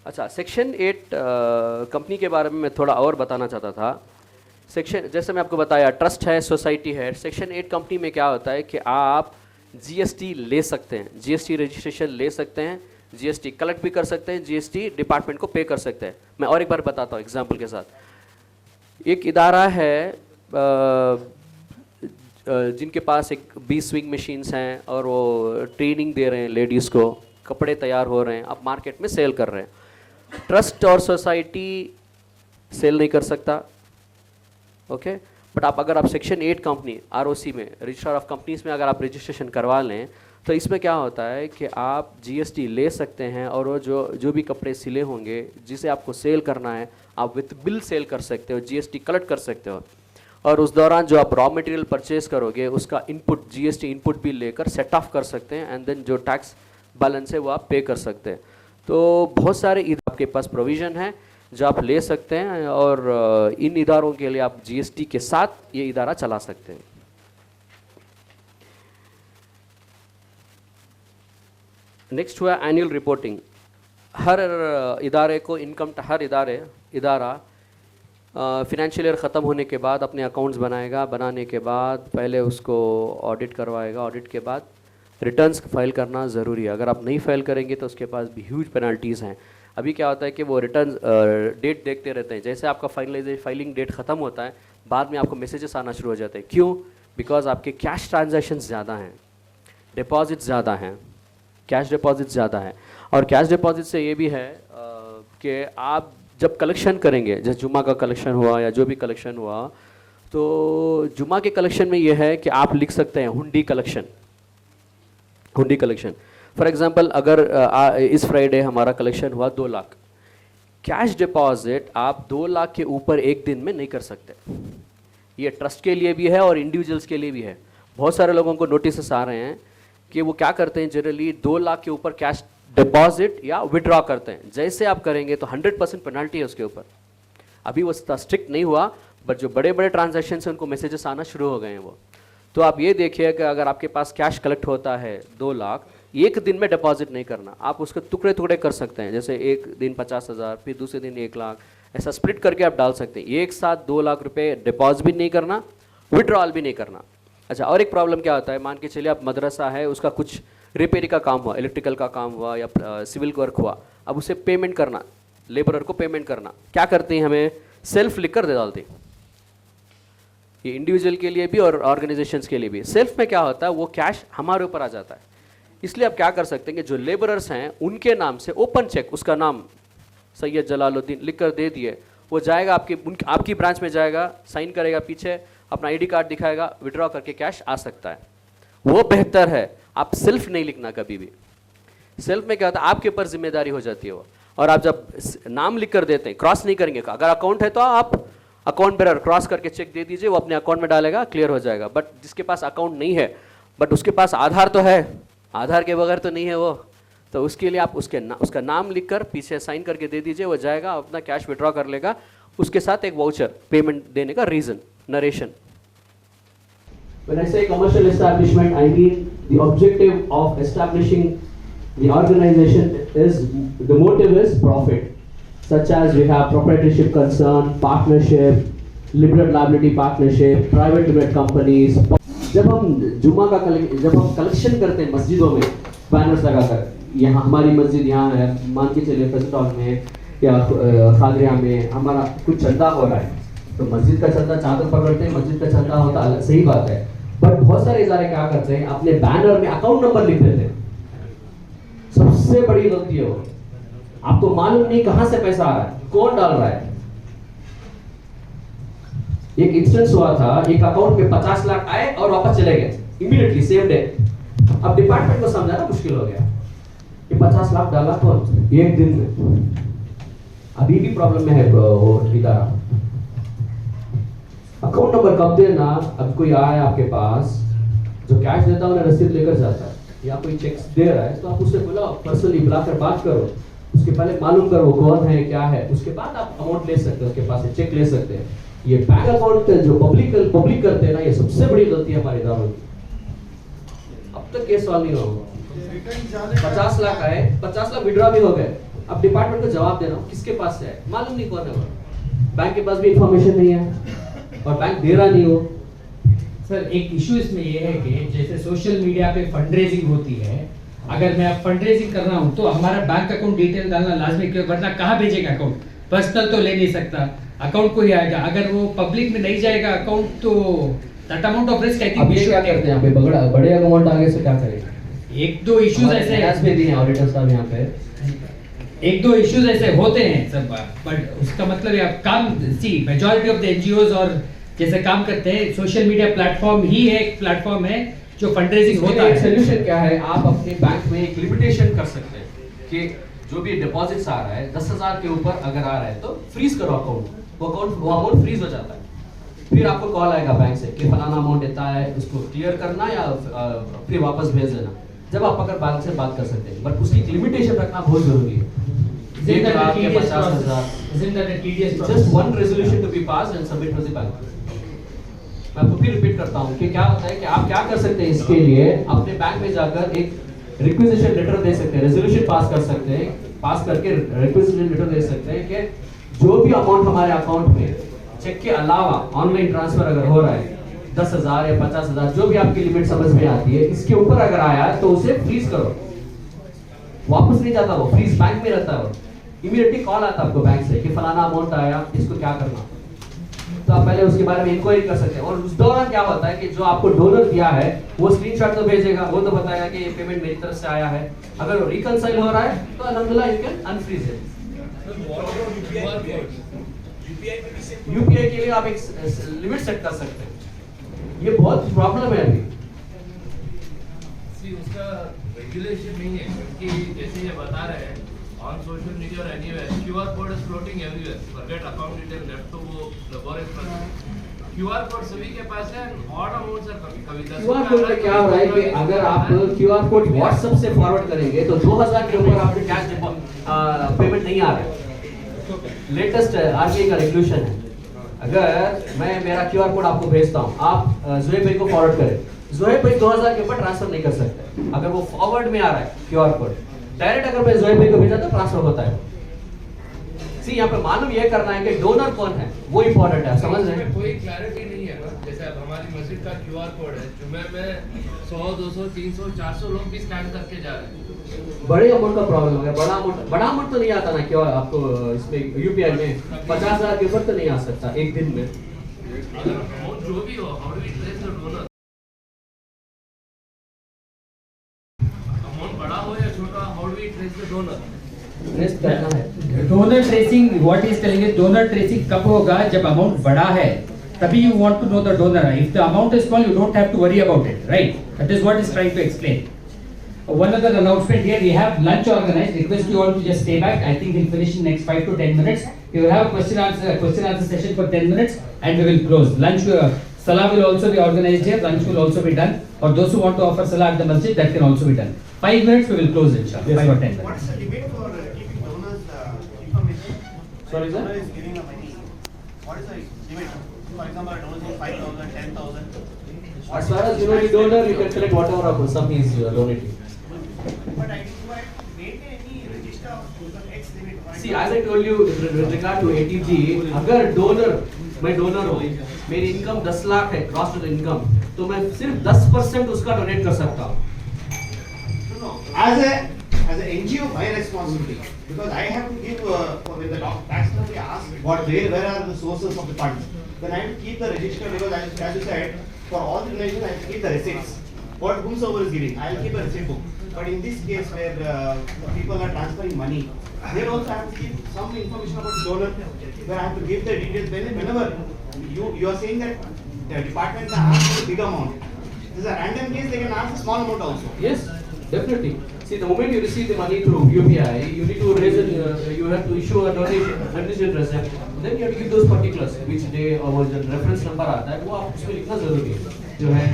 अच्छा, सेक्शन 8 कंपनी के बारे में मैं थोड़ा और बताना चाहता था। सेक्शन, जैसे मैं आपको बताया, ट्रस्ट है, सोसाइटी है। सेक्शन 8 कंपनी में क्या होता है कि आप GST ले सकते हैं, GST रजिस्ट्रेशन ले सकते हैं, GST कलेक्ट भी कर सकते हैं, GST डिपार्टमेंट को पे कर सकते हैं। मैं और एक बार बताता हूँ एग्जाम्पल के साथ। एक इदारा है जिनके पास एक 20 स्विंग मशीन्स हैं और वो ट्रेनिंग दे रहे हैं लेडीज़ को, कपड़े तैयार हो रहे हैं, आप मार्केट में सेल कर रहे हैं। ट्रस्ट और सोसाइटी सेल नहीं कर सकता, ओके। बट अगर आप सेक्शन 8 कंपनी ROC में, रजिस्टर ऑफ कंपनीज में अगर आप रजिस्ट्रेशन करवा लें, तो इसमें क्या होता है कि आप GST ले सकते हैं, और वो जो भी कपड़े सिले होंगे जिसे आपको सेल करना है, आप विथ बिल सेल कर सकते हो, GST कलेक्ट कर सकते हो। और उस दौरान जो आप रॉ मटेरियल परचेज करोगे उसका इनपुट, GST इनपुट बिल लेकर सेट ऑफ कर सकते हैं, एंड देन जो टैक्स बैलेंस है वो आप पे कर सकते हैं। तो बहुत सारे आपके पास प्रोविज़न है जो आप ले सकते हैं, और इन इदारों के लिए आप GST के साथ ये इदारा चला सकते हैं। नेक्स्ट हुआ एनुअल रिपोर्टिंग। हर इदारे को हर इदारा फिनेंशियल ईयर ख़त्म होने के बाद अपने अकाउंट्स बनाएगा, बनाने के बाद पहले उसको ऑडिट करवाएगा, ऑडिट के बाद रिटर्न्स फाइल करना ज़रूरी है। अगर आप नहीं फाइल करेंगे तो उसके पास भी ह्यूज पेनल्टीज़ हैं। अभी क्या होता है कि वो रिटर्न डेट देखते रहते हैं, जैसे आपका फाइलिंग डेट ख़त्म होता है, बाद में आपको मैसेजेस आना शुरू हो जाते हैं। क्यों? बिकॉज आपके कैश ट्रांजैक्शंस ज़्यादा हैं, डिपॉजिट ज़्यादा हैं, कैश डिपॉजिट ज़्यादा है। और कैश डिपॉजिट से ये भी है कि आप जब कलेक्शन करेंगे, जैसे जुमा का कलेक्शन हुआ या जो भी कलेक्शन हुआ, तो जुमा के कलेक्शन में ये है कि आप लिख सकते हैं हुंडी कलेक्शन। हुंडी कलेक्शन फॉर एग्जांपल, अगर इस फ्राइडे हमारा कलेक्शन हुआ 2 लाख, कैश डिपॉजिट आप 2 लाख के ऊपर एक दिन में नहीं कर सकते। ये ट्रस्ट के लिए भी है और इंडिविजुअल्स के लिए भी है। बहुत सारे लोगों को नोटिस आ रहे हैं कि वो क्या करते हैं, जनरली 2 लाख के ऊपर कैश डिपॉजिट या विड्रॉ करते हैं। जैसे आप करेंगे तो 100% पेनल्टी है उसके ऊपर। अभी वो स्ट्रिक्ट नहीं हुआ, बट जो बड़े बड़े ट्रांजैक्शन हैं उनको मैसेजेस आना शुरू हो गए हैं वो। तो आप ये देखिए कि अगर आपके पास कैश कलेक्ट होता है 2 लाख, एक दिन में डिपॉजिट नहीं करना, आप उसके टुकड़े टुकड़े कर सकते हैं। जैसे एक दिन 50,000, फिर दूसरे दिन 1 लाख, ऐसा स्प्लिट करके आप डाल सकते हैं। एक साथ 2 लाख रुपए डिपॉजिट भी नहीं करना, विड्रॉल भी नहीं करना। अच्छा, और एक प्रॉब्लम क्या होता है, मान के चलिए आप मदरसा है, उसका कुछ रिपेयरिंग का काम हुआ, इलेक्ट्रिकल का काम हुआ या सिविल वर्क हुआ, अब उसे पेमेंट करना, लेबरर को पेमेंट करना, क्या करते हैं, हमें सेल्फ लिख कर दे डालते हैं। ये इंडिविजुअल के लिए भी और ऑर्गेनाइजेशंस के लिए भी। सेल्फ में क्या होता है, वो कैश हमारे ऊपर आ जाता है। इसलिए आप क्या कर सकते हैं कि जो लेबरर्स हैं उनके नाम से ओपन चेक, उसका नाम सैयद जलालुद्दीन लिख कर दे दिए, वो जाएगा आपकी ब्रांच में जाएगा, साइन करेगा, पीछे अपना आईडी कार्ड दिखाएगा, विड्रॉ करके कैश आ सकता है। वो बेहतर है। आप सेल्फ नहीं लिखना कभी भी। सेल्फ में क्या होता है, आपके ऊपर जिम्मेदारी हो जाती है वो। और आप जब नाम लिख कर देते हैं, क्रॉस नहीं करेंगे। अगर अकाउंट है तो आप अकाउंट बेरर क्रॉस करके चेक दे दीजिए, वो अपने अकाउंट में डालेगा, क्लियर हो जाएगा। बट जिसके पास अकाउंट नहीं है बट उसके पास आधार तो है, आधार के बगैर तो नहीं है वो, तो उसके लिए आप उसका नाम लिखकर पीछे साइन करके दे दीजिए, वो जाएगा अपना कैश विड्रॉ कर लेगा, उसके साथ एक वाउचर पेमेंट देने का reason, narration. When I say commercial establishment, I mean the objective of establishing the organization is, the motive is profit, such as we have proprietorship concern, partnership, limited liability partnership, private limited companies. जब हम कलेक्शन करते हैं मस्जिदों में बैनर्स लगाकर, यहाँ हमारी मस्जिद यहाँ है, मान के चलिए फेस्ट हॉल में या खादरिया में हमारा कुछ चंदा हो रहा है, तो मस्जिद का चंदा चादर पकड़ते हैं, मस्जिद का चंदा होता है, सही बात है। बट बहुत सारे इदारे क्या करते हैं, अपने बैनर में अकाउंट नंबर लिख देते हैं। सबसे बड़ी गलती है वो। आपको मालूम नहीं कहां से पैसा आ रहा है, कौन डाल रहा है। एक इंस्टेंस हुआ था, एक अकाउंट में 50 लाख आए और वापस चले गए इमीडिएटली, सेम डे। अब डिपार्टमेंट को समझाना मुश्किल हो गया कि 50 लाख डाला कौन एक दिन में। अभी भी प्रॉब्लम में है वो इदारा। अकाउंट नंबर कब देना, अब कोई आया आपके पास जो कैश देता है, उन्हें रसीद लेकर जाता है या कोई चेक दे रहा है, तो आप उससे बुलाओ, पर्सनली बुलाकर बात करो, उसके पहले मालूम करो कौन है क्या है, उसके बाद आप अमाउंट ले सकते हैं, उसके पास से चेक ले सकते हैं। ये बैंक अकाउंट जो पब्लिक करते हैं ना, ये सबसे बड़ी गलती है हमारे इदारों की। अब तक केस सॉल्व नहीं होगा। 50 लाख आए, 50 लाख विड्रॉ भी हो गए, अब डिपार्टमेंट को जवाब देना किसके पास से है, मालूम नहीं कौन है वो, बैंक के पास भी इंफॉर्मेशन नहीं है और बैंक दे रहा नहीं हो। सर, एक इशू इसमें ये है कि जैसे सोशल मीडिया पे फंड रेजिंग होती है, अगर मैं फंड रेजिंग कर रहा हूँ तो हमारा बैंक अकाउंट डिटेल डालना लाजमी क्यों, वरना कहाँ भेजेगा अकाउंट, पर्सनल तो ले नहीं सकता, अकाउंट को ही आएगा। अगर वो पब्लिक में नहीं जाएगा अकाउंट, तो that amount of risk I think ये क्या करते हैं, बड़े अकाउंट आगे से क्या करेंगे। एक दो इश्यूज ऐसे भी हैं ऑडिटर साहब यहाँ पे, एक दो इश्यूज ऐसे होते हैं सब, बट उसका मतलब ये आप काम सी मेजॉरिटी ऑफ द एनजीओज और जैसे काम करते हैं, सोशल मीडिया प्लेटफॉर्म ही है, एक प्लेटफॉर्म है जो फंड रेजिंग होता है। सोल्यूशन क्या है, आप अपने बैंक में एक लिमिटेशन कर सकते हैं कि जो भी डिपॉजिट्स आ रहा है 10,000 के ऊपर अगर आ रहा है तो फ्रीज करो अकाउंट, वो अमाउंट फ्रीज हो जाता है। फिर आपको कॉल आएगा बैंक से कि फलाना अमाउंट इतना है, उसको क्लियर करना या फिर वापस भेज देना। जब आप अगर बैंक से बात कर सकते हैं, बट उसकी लिमिटेशन रखना बहुत जरूरी है। Just one resolution to be passed and submit to the bank. मैं आपको फिर रिपीट करता हूँ कि क्या होता है कि आप क्या कर सकते हैं, इसके लिए अपने बैंक में जाकर एक रिक्विजिशन लेटर दे सकते हैं, रेजोल्यूशन पास कर सकते हैं, पास करके रिक्विजिशन लेटर दे सकते हैं कि जो भी अमाउंट हमारे अकाउंट में चेक के अलावा ऑनलाइन ट्रांसफर अगर हो रहा है 10,000 या 50,000, जो भी आपकी लिमिट समझ में आती है, इसके ऊपर अगर आया तो उसे फ्रीज करो। वापस नहीं जाता वो, फ्रीज बैंक में रहता है वो। इमीडिएटली कॉल आता है आपको बैंक से कि फलाना अमाउंट आया, इसको क्या करना। तो आप पहले उसके बारे में इंक्वायरी कर सकते हैं। और उस दौरान क्या होता है कि जो आपको डोनर दिया है वो स्क्रीनशॉट तो भेजेगा, वो तो बताएगा कि ये पेमेंट मेरी तरफ से आया है। अगर वो रिकंसाइल हो रहा है तो अल्हम्दुलिल्लाह you can unfreeze it. UPI के लिए आप एक लिमिट सेट कर सकते हैं। ये बहुत प्रॉब्लम है अभी। उसका रेगुलेशन नहीं है, क्योंकि जैसे ये बता रहे हैं on social media or anywhere, QR code is floating everywhere. Forget account detail, left to वो laboratory. QR code सभी के पास है, odd amounts are coming. कभी 10 QR कोड में क्या हो रहा है कि अगर आप QR कोड WhatsApp से फॉरवर्ड करेंगे तो 2000 के ऊपर आपके कैश पेमेंट नहीं आ रहा है। लेटेस्ट आरबीआई का रेगुलेशन है। अगर मैं मेरा QR कोड आपको भेजता हूँ, आप ज़ोहैब भाई को फॉरवर्ड करें, ज़ोहैब भाई 2000 के ऊपर ट्रांसफर नहीं कर सकते अगर वो फॉरवर्ड में आ रहा है QR कोड। डायरेक्ट अगर मैं ज़ोहैब भाई को भेजा तो ट्रांसफर होता है। सी यहाँ पे मालूम ये करना है कि डोनर कौन है, वो इंपॉर्टेंट है। समझ रहे हैं? कोई क्लैरिटी नहीं है ना। जैसे अब हमारी मस्जिद का QR कोड है, जुमे में 100, 200, 300, 400 लोग भी स्कैन करके जा रहे हैं। बड़े अमाउंट का प्रॉब्लम है। बड़ा अमाउंट तो नहीं आता ना क्यों आपको इसमें यूपीआई में 50,000 के ऊपर तो नहीं आ सकता एक दिन में। अगर अमाउंट जो भी हो, how do we trace the donor? Amount बड़ा हो या छोटा, how do we trace the donor? Trace करना है। Donor tracing, what is telling is donor tracing कब होगा? जब अमाउंट बड़ा है तभी you want to know the donor. If the amount is small you don't have to worry about it, right? That is what is trying to explain. One other announcement here, we have lunch organized. Request you all to just stay back. I think we'll finish in next 5 to 10 minutes. We will have a question answer session for 10 minutes and we will close. Lunch, salah will also be organized here. Lunch will also be done. Or those who want to offer salah at the masjid, that can also be done. 5 minutes we will close inshallah. 5 or 10 minutes. What is the limit for keeping donors information? Sorry, sir? Donor is giving a money. What is the limit? For example, a donor is 5,000, 10,000. As far as you know the donor, you can select whatever of sum he is donating. But I maintain any register of X limit. See, as I told you with regard to ATG, अगर डोनर, मैं डोनर हूँ, मेरी इनकम 10 लाख है क्रॉस टू इनकम, तो मैं सिर्फ 10% उसका डोनेट कर सकता हूँ। No, as an NGO, my responsibility, because I have to give when the tax company asks where are the sources of the funds, then I have to keep the register, because as you said, for all the donations I have to keep the receipts. What whomsoever is giving, I will keep a receipt book. But in this case where people are transferring money, they also have to keep some information about the donor, where I have to give the details. Whenever you are saying that the department are asking a big amount, this is a random case, they can ask a small amount also. Yes, definitely. See, the moment you receive the money through UPI, you need to raise it, you have to issue a donation receipt. Then you have to give those particulars, which day or वो जो reference number आता है, वो आप उसमें लिखना जरूरी है। जो है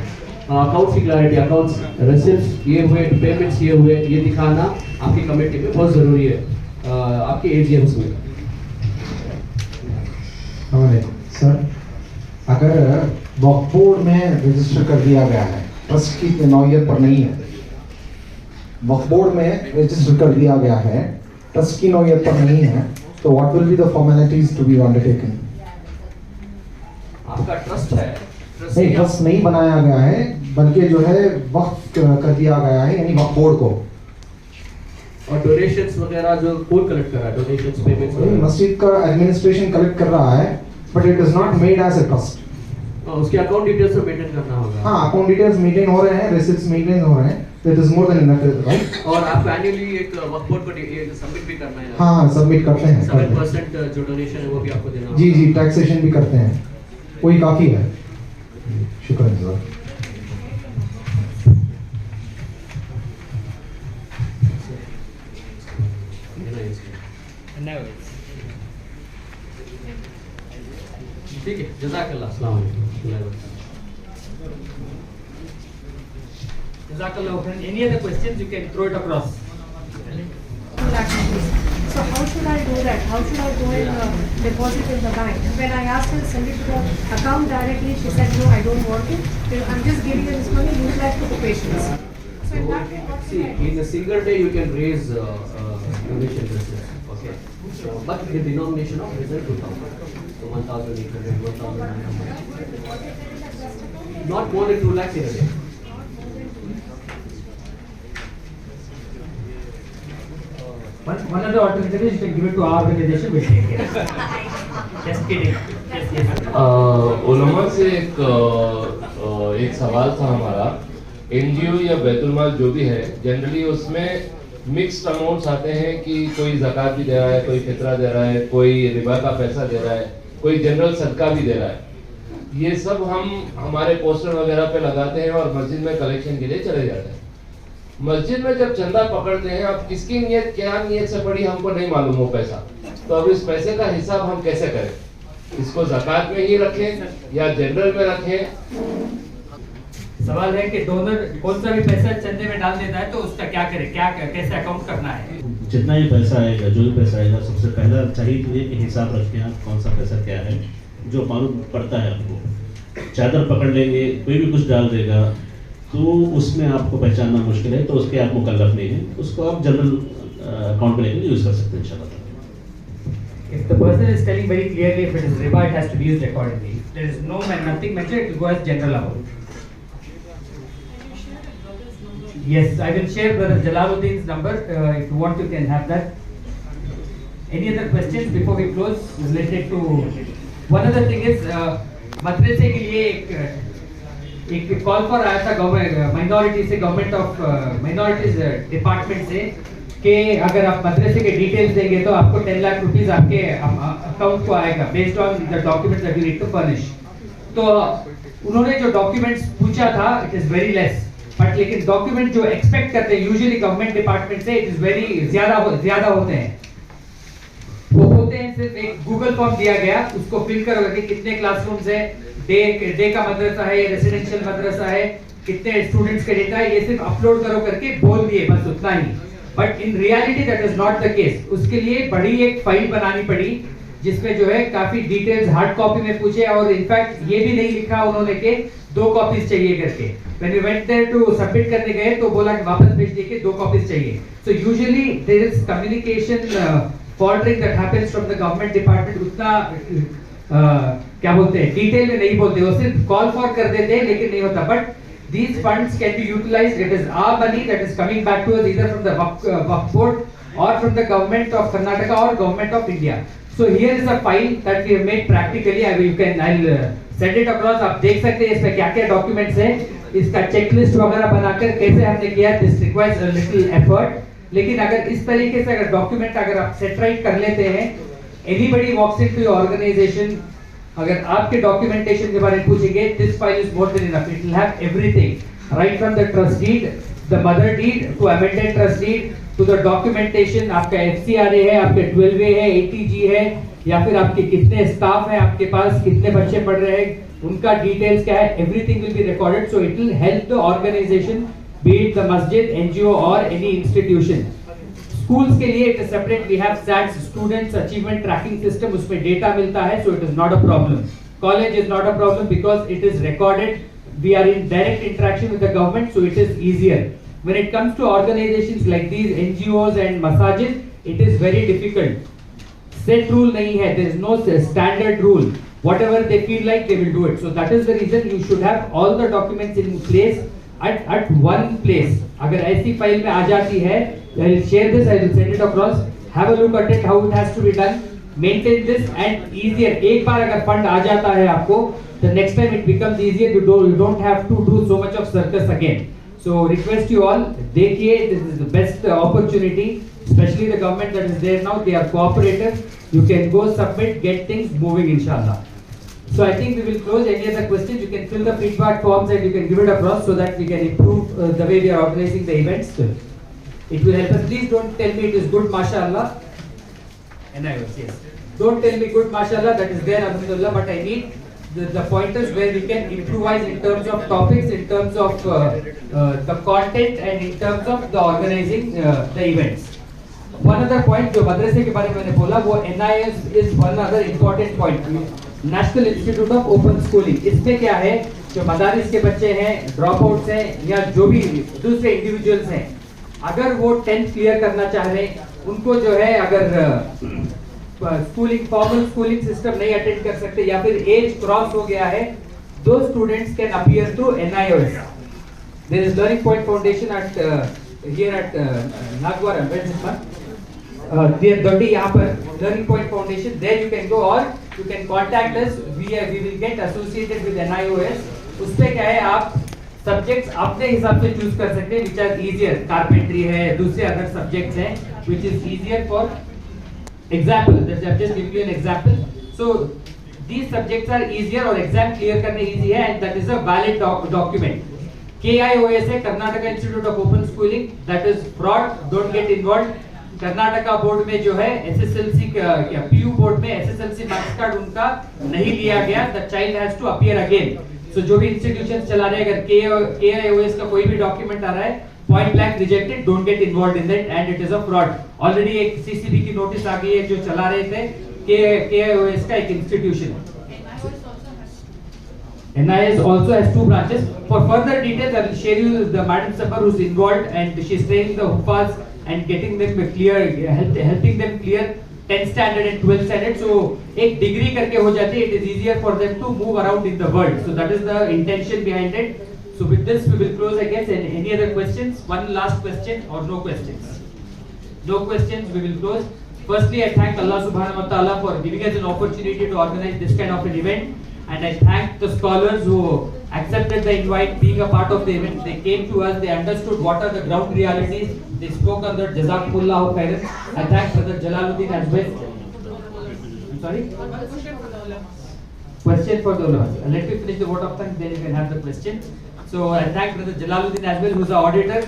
अकाउंट्स की क्लैरिटी, अकाउंट्स रिसिप्ट्स ये हुए, पेमेंट्स ये हुए, ये दिखाना आपकी कमेटी में बहुत ज़रूरी है आपके एजीएम्स में। सर, अगर वक्फ बोर्ड में रजिस्टर कर दिया गया है, ट्रस्ट की नौयत पर नहीं है, वक्फ बोर्ड में रजिस्टर कर दिया गया है, ट्रस्ट की नौयत पर नहीं है, तो what will be the formalities to be undertaken? आपका ट्रस्ट है, नहीं, ट्रस्ट नहीं बनाया गया है, बल्कि जो है वक्फ कर दिया गया है, यानी वक्फ बोर्ड को। और डोनेशंस वगैरह जो कौन कलेक्ट कर रहा है? डोनेशंस, पेमेंट्स मस्जिद का एडमिनिस्ट्रेशन कलेक्ट कर रहा है, but it is not made as a trust. उसके अकाउंट डिटेल्स तो मेंटेन करना होगा। हाँ, अकाउंट डिटेल्स मेंटेन हो रहे हैं, रिसिप्ट्स मेंटेन हो रहे हैं, तो it is more than enough, right? और आपको एनुअली एक वक्फ बोर्ड को सबमिट भी करना है। हाँ, सबमिट करते हैं। 7% जो डोनेशन है वो भी आपको देना होगा। जी जी, टैक्सेशन भी करते हैं, वही काफ़ी है। शुक्रिया सर। ठीक है, जज़ाकल्लाह, अस्सलाम वालेकुम। Jazakallah friend. Any other questions you can throw it across. So how should I do that? How should I go and deposit in the bank? When I asked her to send it to the account directly, she said no, I don't want it. I'm just giving you this money, utilize for the patients. So in that way, what See, can I do? in a single day you can raise donation receipts, okay? So, but the denomination of less than 2,000. So 1,800, 1,900. Not more than 2 lakhs in a day. One other alternative is you can give it to our organization, we'll take care. Just kidding. Yes, yes. उलमा से एक सवाल था हमारा। एनजीओ या बैतुल-माल जो भी है, जनरली उसमें मिक्स्ड अमाउंट्स आते हैं कि कोई ज़कात भी दे रहा है, कोई फितरा दे रहा है, कोई रिबा का पैसा दे रहा है, कोई जनरल सदका भी दे रहा है। ये सब हम हमारे पोस्टर वगैरह पे लगाते हैं और मस्जिद में कलेक्शन के लिए चले जाते हैं। मस्जिद में जब चंदा पकड़ते हैं, अब किसकी नीयत क्या नीयत से पड़ी हमको नहीं मालूम वो पैसा, तो अब इस पैसे का हिसाब हम कैसे करें? इसको ज़कात में ही रखें या जनरल में रखें? सवाल है कि डोनर कौन सा भी पैसा चंदे में डाल देता है तो उसका क्या करे, क्या कैसे अकाउंट करना है? जितना ही पैसा आएगा, जो भी पैसा आएगा, सबसे पहला चाहिए तो ये कि हिसाब रखें आप कौन सा पैसा क्या है, जो मालूम पड़ता है आपको। चादर पकड़ लेंगे, कोई भी कुछ डाल देगा तो उसमें आपको पहचानना मुश्किल है, तो उसके आप मुकल्लफ नहीं है, उसको आप जनरल अकाउंट में लेकर यूज़ कर सकते हैं इंशाल्लाह। If the person is telling very clearly if it is riba, it has to be used accordingly. If there is nothing mentioned, it will go as general amount. Yes, I will share Brother Jalaluddin's number. If you want, you can have that. Any other questions before we close related to? One other thing is मदरसे के लिए एक कॉल फॉर आया था गवर्नमेंट माइनॉरिटी से, गवर्नमेंट ऑफ माइनॉरिटीज डिपार्टमेंट से, कि अगर आप मदरसे के डिटेल्स देंगे तो आपको 10 लाख रुपीस आपके अकाउंट को आएगा based on the documents that you need to furnish. तो उन्होंने जो डॉक्यूमेंट्स पूछा था it is very less, but लेकिन डॉक्यूमेंट जो एक्सपेक्ट करते हैं यूजुअली गवर्नमेंट डिपार्टमेंट से इट इज वेरी ज्यादा होते हैं। वो होते हैं सिर्फ एक गूगल फॉर्म दिया गया, उसको फिल करो कि कितने क्लासरूम्स है, डे का मदरसा है, रेसिडेंशियल मदरसा है, कितने स्टूडेंट्स का डेटा है, ये सिर्फ अपलोड करो करके बोल दिए, बस उतना ही। But in reality that is not the case. उसके लिए बड़ी एक फाइल बनानी पड़ी जिसमें जो है काफी डिटेल्स हार्ड कॉपी में पूछे, और इनफैक्ट ये भी नहीं लिखा उन्होंने कि 2 कॉपीज चाहिए करके। When we went there to submit करने गए तो बोला कि वापस भेज दिए कि 2 कॉपीज चाहिए। So usually there is communication faltering that happens from the government department। उतना क्या बोलते हैं, डिटेल में नहीं बोलते, वो सिर्फ कॉल फॉर कर देते हैं लेकिन नहीं होता। But these funds can be utilized. It is our money that is coming back to us either from the Waqf board or from the government of Karnataka or government of India. So here is a file that we have made practically. I'll send it across. आप देख सकते हैं इसमें क्या क्या डॉक्यूमेंट्स हैं, इसका चेकलिस्ट वगैरह बनाकर कैसे हमने किया। This requires a little effort, लेकिन अगर इस तरीके से अगर डॉक्यूमेंट अगर आप सेटराइट कर लेते हैं, anybody walks into your organisation, अगर आपके डॉक्यूमेंटेशन के बारे में पूछेंगे, this file is more than enough. It will have everything right from the trust deed, the mother deed to amended trust deed to the documentation. आपका एफसीआरए है, आपके 12A है, एटीजी है, या फिर आपके कितने स्टाफ है, आपके पास कितने बच्चे पढ़ रहे हैं, उनका डिटेल्स क्या है, everything will be recorded. So it will help the organisation, be it the मस्जिद, एनजीओ और एनी इंस्टीट्यूशन। स्कूल्स के लिए it is separate, we have SATS students achievement tracking system, उसमें डेटा मिलता है, so it is not a problem. College is not a problem because it is recorded, we are in direct interaction with the government, so it is easier. When it comes to organizations like these NGOs and masajid, it is very difficult. Set rule nahi hai, there is no standard rule. Whatever they feel like, they will do it. So that is the reason you should have all the documents in place at one place. अगर ऐसी फाइल में आ जाती है, I will share this, I will send it across. Have a look at it, how it has to be done. Maintain this and easier. एक बार अगर फंड आ जाता है आपको, the next time it becomes easier. You don't have to do so much of circus again. So request you all, देखिए, this is the best opportunity, especially the government that is there now, they are cooperative. You can go submit, get things moving inshallah. So I think we will close. Any other questions, you can fill the feedback forms and you can give it across so that we can improve the way we are organizing the events. It will help us. Please don't tell me it is good mashallah. And I was, yes. Don't tell me good mashallah, that is there alhamdulillah, but I need the pointers where we can improvise in terms of topics, in terms of the content and in terms of the organizing the events. One other point जो मदरसे के बारे में मैंने बोला, वो NIS is one other important point. National Institute of Open Schooling. इसमें क्या है, जो मदारिस के बच्चे हैं, ड्रॉप आउट्स हैं, या जो भी दूसरे इंडिविजुअल्स हैं, अगर वो 10th क्लियर करना चाह रहे हैं, उनको जो है अगर स्कूलिंग फॉर्मल स्कूलिंग सिस्टम नहीं अटेंड कर सकते या फिर एज क्रॉस हो गया है, दो students can appear through NIOS. There is learning point foundation at here at Nagawara, there 30 यहाँ पर learning point foundation, there you can go, और you can contact us. We will get associated with NIOS. उस पे क्या है, आप सब्जेक्ट्स अपने हिसाब से चूज कर सकते हैं, which are easier. कार्पेंट्री है, दूसरे अदर सब्जेक्ट्स हैं, which is easier for example. I've just given you an example. So these subjects are easier और exam clear करने easy है, and that is a valid document. KIOS है, Karnataka Institute of Open Schooling. That is fraud. Don't get involved. Karnataka board में जो है SSLC क्या PU बोर्ड में SSLC मार्क्स कार्ड उनका नहीं लिया गया. The child has to appear again. So जो भी इंस्टीट्यूशन चला रहे हैं, अगर KIOS का कोई भी डॉक्यूमेंट आ रहा है, point blank rejected, don't get involved in that, and it is a fraud. Already एक CCB की नोटिस आ गई है जो चला रहे थे, KIOS का एक इंस्टीट्यूशन है. NIS also has 2 branches. For further details, I will share you the Madam Sapar who's involved, and she is training the Hufas and getting them clear, helping them clear 10th standard and 12th standard. So एक डिग्री करके हो जाती है. It is easier for them to move around in the world. So that is the intention behind it. So with this we will close, I guess. And any other questions? One last question or no questions? No questions. We will close. Firstly, I thank Allah Subhanahu wa Taala for giving us an opportunity to organize this kind of an event. And I thank the scholars who accepted the invite, being a part of the event. They came to us, they understood what are the ground realities. They spoke on the Jazakumullahu khairan. I thank Brother Jalaluddin as well. I'm sorry? Question for the ulama. Let me finish the vote of thanks, then you can have the question. So I thank Brother Jalaluddin as well, who is the auditor.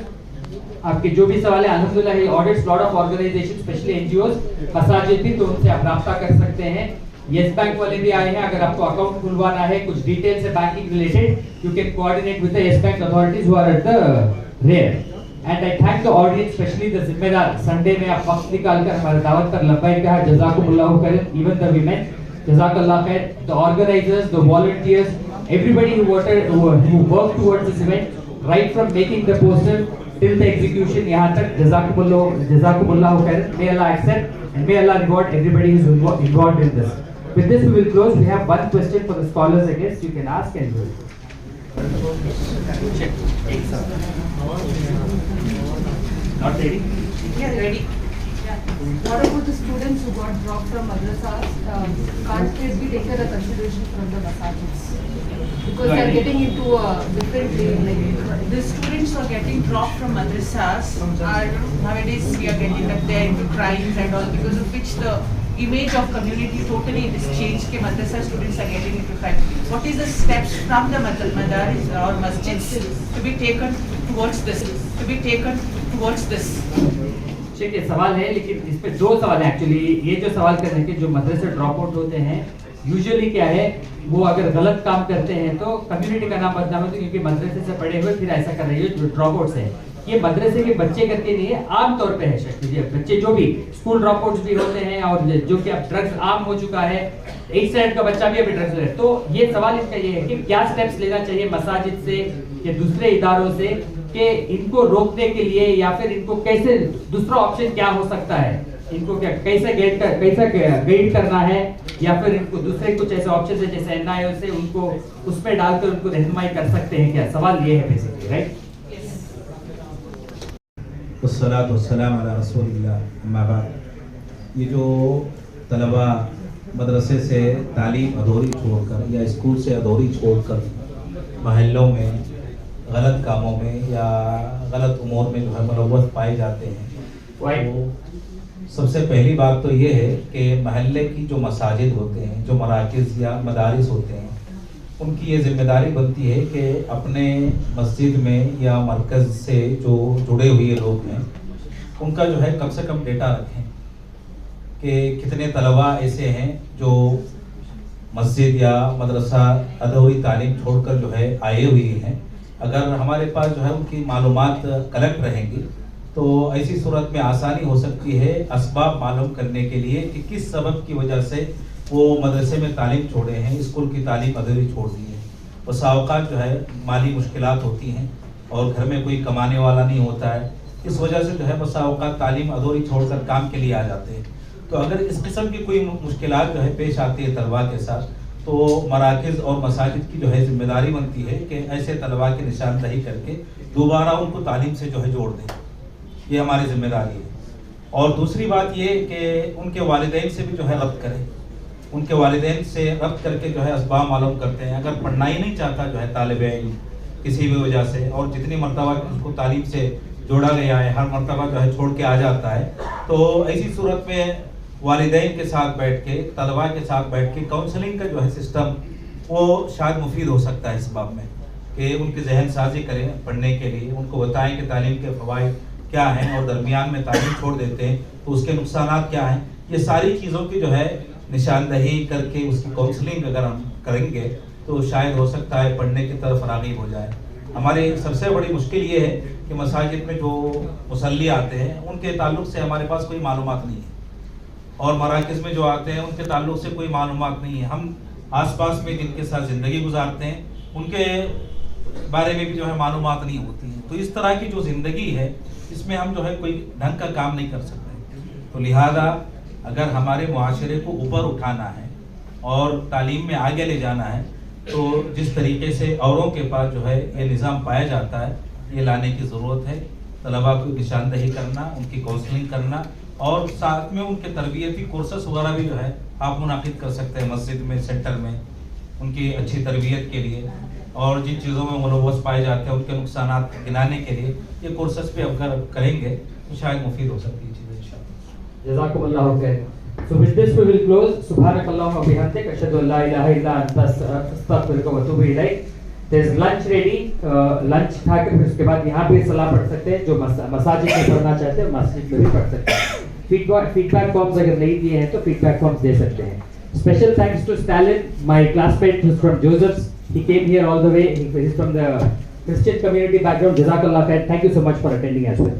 आपके जो भी सवाल है, अल्हम्दुलिल्लाह he audits lot of organizations, especially NGOs, मसाजिद भी, तो उनसे आप राब्ता कर सकते हैं. येस बैंक वाले भी आए हैं. अगर आपको अकाउंट खुलवाना है, कुछ डिटेल्स है banking related, you can coordinate with the Yes Bank authorities who are at the rear. And I thank the audience, specially the जिम्मेदार. संडे में आप वक्त निकालकर हमारे दावत पर लब्बैक कहा. जज़ाकुमुल्लाहु खैरन. इवन द वीमेन, जज़ाकल्लाह खैर. The organisers, the volunteers, everybody who worked towards this event, right from making the poster till the execution, यहाँ तक जज़ाकुमुल्लाहु खैरन. May Allah accept and may Allah reward everybody who is involved in this. With this we will close. We have one question for the scholars, I guess. You can ask and do it. Not ready? Yeah, ready. What about the students who got dropped from madrasas? Can't it be taken a consideration from the masajids? Because they are getting into a different lane. Like The students who are getting dropped from madrasas are nowadays we are getting that they are into crimes and all, because of which the image of community totally is changed. Ke madrasa students are getting into crime. What is the steps from the madaris or masjids to be taken towards this? ठीक है, सवाल है, लेकिन इस पे 2 सवाल है एक्चुअली. ये जो सवाल करने के, जो मदरसे ड्रॉप आउट होते हैं, यूजुअली क्या है, वो अगर गलत काम करते हैं तो कम्युनिटी का नाम बदनाम होता है, क्योंकि मदरसे से पढ़े हुए फिर ऐसा कर रहे हैं. जो ड्रॉप आउट्स है, ये मदरसे के बच्चे करके नहीं है, आम तौर पे है. शायद बच्चे जो भी स्कूल ड्रॉप आउट्स भी होते हैं, और जो कि अब ड्रग्स आम हो चुका है, 8 स्टैंडर्ड का बच्चा भी अभी ड्रग्स ले रहा है. तो ये सवाल इसका ये है कि क्या स्टेप्स लेना चाहिए मसाजिद से या दूसरे इदारों से कि इनको रोकने के लिए, या फिर इनको कैसे, दूसरा ऑप्शन क्या हो सकता है, इनको क्या कैसे गाइड करना है, या फिर इनको दूसरे कुछ ऐसे ऑप्शन है जैसे NIO से उनको उसमें डालकर उनको रहनुमाई कर सकते हैं क्या? सवाल ये है बेसिकली, राइट? वस्सलातु वस्सलामु अला रसूलिल्लाह, अम्मा बाद. ये जो तलबा मदरसे से तालीम अधूरी छोड़कर या स्कूल से अधूरी छोड़कर महल्लों में गलत कामों में या गलत उमूर में जो है मुलव्वस पाए जाते हैं, तो सबसे पहली बात तो ये है कि महल्ले की जो मसाजिद होते हैं, जो मराकिज़ या मदारिस होते हैं, उनकी ये जिम्मेदारी बनती है कि अपने मस्जिद में या मरकज़ से जो जुड़े हुए लोग हैं, उनका जो है कम से कम डेटा रखें कि कितने तलबा ऐसे हैं जो मस्जिद या मदरसा अधूरी तालीम छोड़कर जो है आए हुए हैं. अगर हमारे पास जो है उनकी मालूमात कलेक्ट रहेंगी तो ऐसी सूरत में आसानी हो सकती है असबाब मालूम करने के लिए कि किस सबब की वजह से वो मदरसे में तालीम छोड़े हैं, स्कूल की तालीम अधूरी छोड़ दी है. बसा औक़ात जो है माली मुश्किलात होती हैं और घर में कोई कमाने वाला नहीं होता है, इस वजह से जो है बसा औक़ात तालीम अधूरी छोड़कर काम के लिए आ जाते हैं. तो अगर इस किस्म की कोई मुश्किलात जो है पेश आती है तलबा के साथ, तो मराकिज़ और मसाजिद की जो है जिम्मेदारी बनती है कि ऐसे तलबा की निशानदही करके दोबारा उनको तालीम से जो है जोड़ दें. ये हमारी जिम्मेदारी है. और दूसरी बात ये कि उनके वालिदैन से भी जो है रब्त करें उनके वालिदैन से रब्त करके जो है असबाब मालूम करते हैं। अगर पढ़ना ही नहीं चाहता जो है तालिब इल्म किसी भी वजह से, और जितनी मरतबा उसको तालीम से जोड़ा गया है हर मरतबा जो है छोड़ के आ जाता है, तो ऐसी सूरत में वालिदैन के साथ बैठ के, तलबा के साथ बैठ के काउंसलिंग का जो है सिस्टम वो शायद मुफीद हो सकता है इस बाब में कि उनकी जहन साजी करें पढ़ने के लिए, उनको बताएं कि तालीम के फ़वाइद क्या हैं और दरमियान में तालीम छोड़ देते हैं तो उसके नुकसानात क्या हैं। ये सारी चीज़ों की जो है निशानदही करके उसकी काउंसलिंग अगर हम करेंगे तो शायद हो सकता है पढ़ने की तरफ राग़िब हो जाए। हमारी सबसे बड़ी मुश्किल ये है कि मसाजिद में जो मुसल्ली आते हैं उनके ताल्लुक़ से हमारे पास कोई मालूमात नहीं है, और मराकज़ में जो आते हैं उनके ताल्लुक़ से कोई मालूमात नहीं है। हम आसपास में जिनके साथ ज़िंदगी गुजारते हैं उनके बारे में भी जो है मालूमात नहीं होती है। तो इस तरह की जो ज़िंदगी है इसमें हम जो है कोई ढंग का काम नहीं कर सकते। तो लिहाजा अगर हमारे मुआशरे को ऊपर उठाना है और तालीम में आगे ले जाना है तो जिस तरीके से औरों के पास जो है ये निज़ाम पाया जाता है ये लाने की ज़रूरत है। तलबा को निशानदही करना, उनकी काउंसलिंग करना, और साथ में उनके तरबियती कोर्सेस वगैरह भी जो है आप मुनाकिद कर सकते हैं मस्जिद में, सेंटर में, उनकी अच्छी तरबियत के लिए, और जिन चीज़ों में मुलव्वस पाए जाते हैं उनके नुकसानात गिनाने के लिए ये कोर्सेस भी अगर करेंगे तो शायद मुफीद हो सकती है चीज़ें इंशाअल्लाह। जज़ाकुमुल्लाहु खैर। So with this we will close. Subhanakallahumma wa bihamdik, ashhadu an la ilaha illa anta, astaghfiruka wa atubu ilayk. There is lunch ready. Lunch खाकर फिर उसके बाद यहाँ भी सलाह पढ़ सकते हैं, जो मसाजिद में पढ़ना चाहते हैं मस्जिद में भी पढ़ सकते हैं। फीडबैक फॉर्म्स अगर नहीं दिए हैं तो फीडबैक फॉर्म्स दे सकते हैं। Special thanks to Stalin, my classmate who's from Joseph's. He came here all the way. He's from the Christian community background. Jazakallah khair. Thank you so much for attending as well.